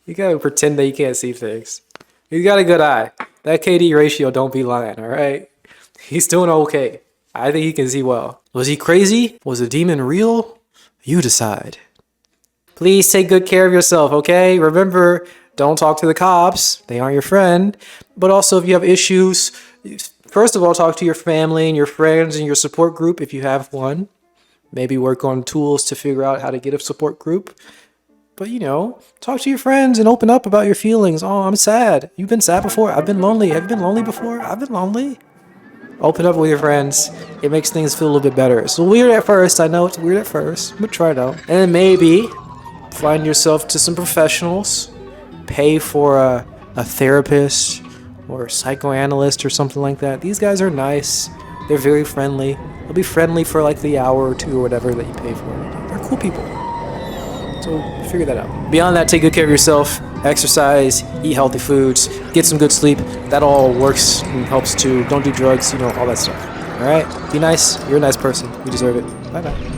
You gotta pretend that you can't see things. He's got a good eye. That KD ratio don't be lying, alright? He's doing okay. I think he can see well. Was he crazy? Was the demon real? You decide. Please take good care of yourself, okay? Remember, don't talk to the cops. They aren't your friend. But also, if you have issues, first of all, talk to your family and your friends and your support group if you have one. Maybe work on tools to figure out how to get a support group. But, you know, talk to your friends and open up about your feelings. Oh, I'm sad. You've been sad before? I've been lonely. Have you been lonely before? I've been lonely. Open up with your friends. It makes things feel a little bit better. It's weird at first. I know it's weird at first. But try it out. And then maybe find yourself to some professionals. Pay for a therapist or a psychoanalyst or something like that. These guys are nice. They're very friendly. They'll be friendly for like the hour or 2 or whatever that you pay for. They're cool people. So figure that out. Beyond that, take good care of yourself. Exercise, eat healthy foods, get some good sleep. That all works and helps too. Don't do drugs, you know, all that stuff. All right? Be nice. You're a nice person. You deserve it. Bye-bye.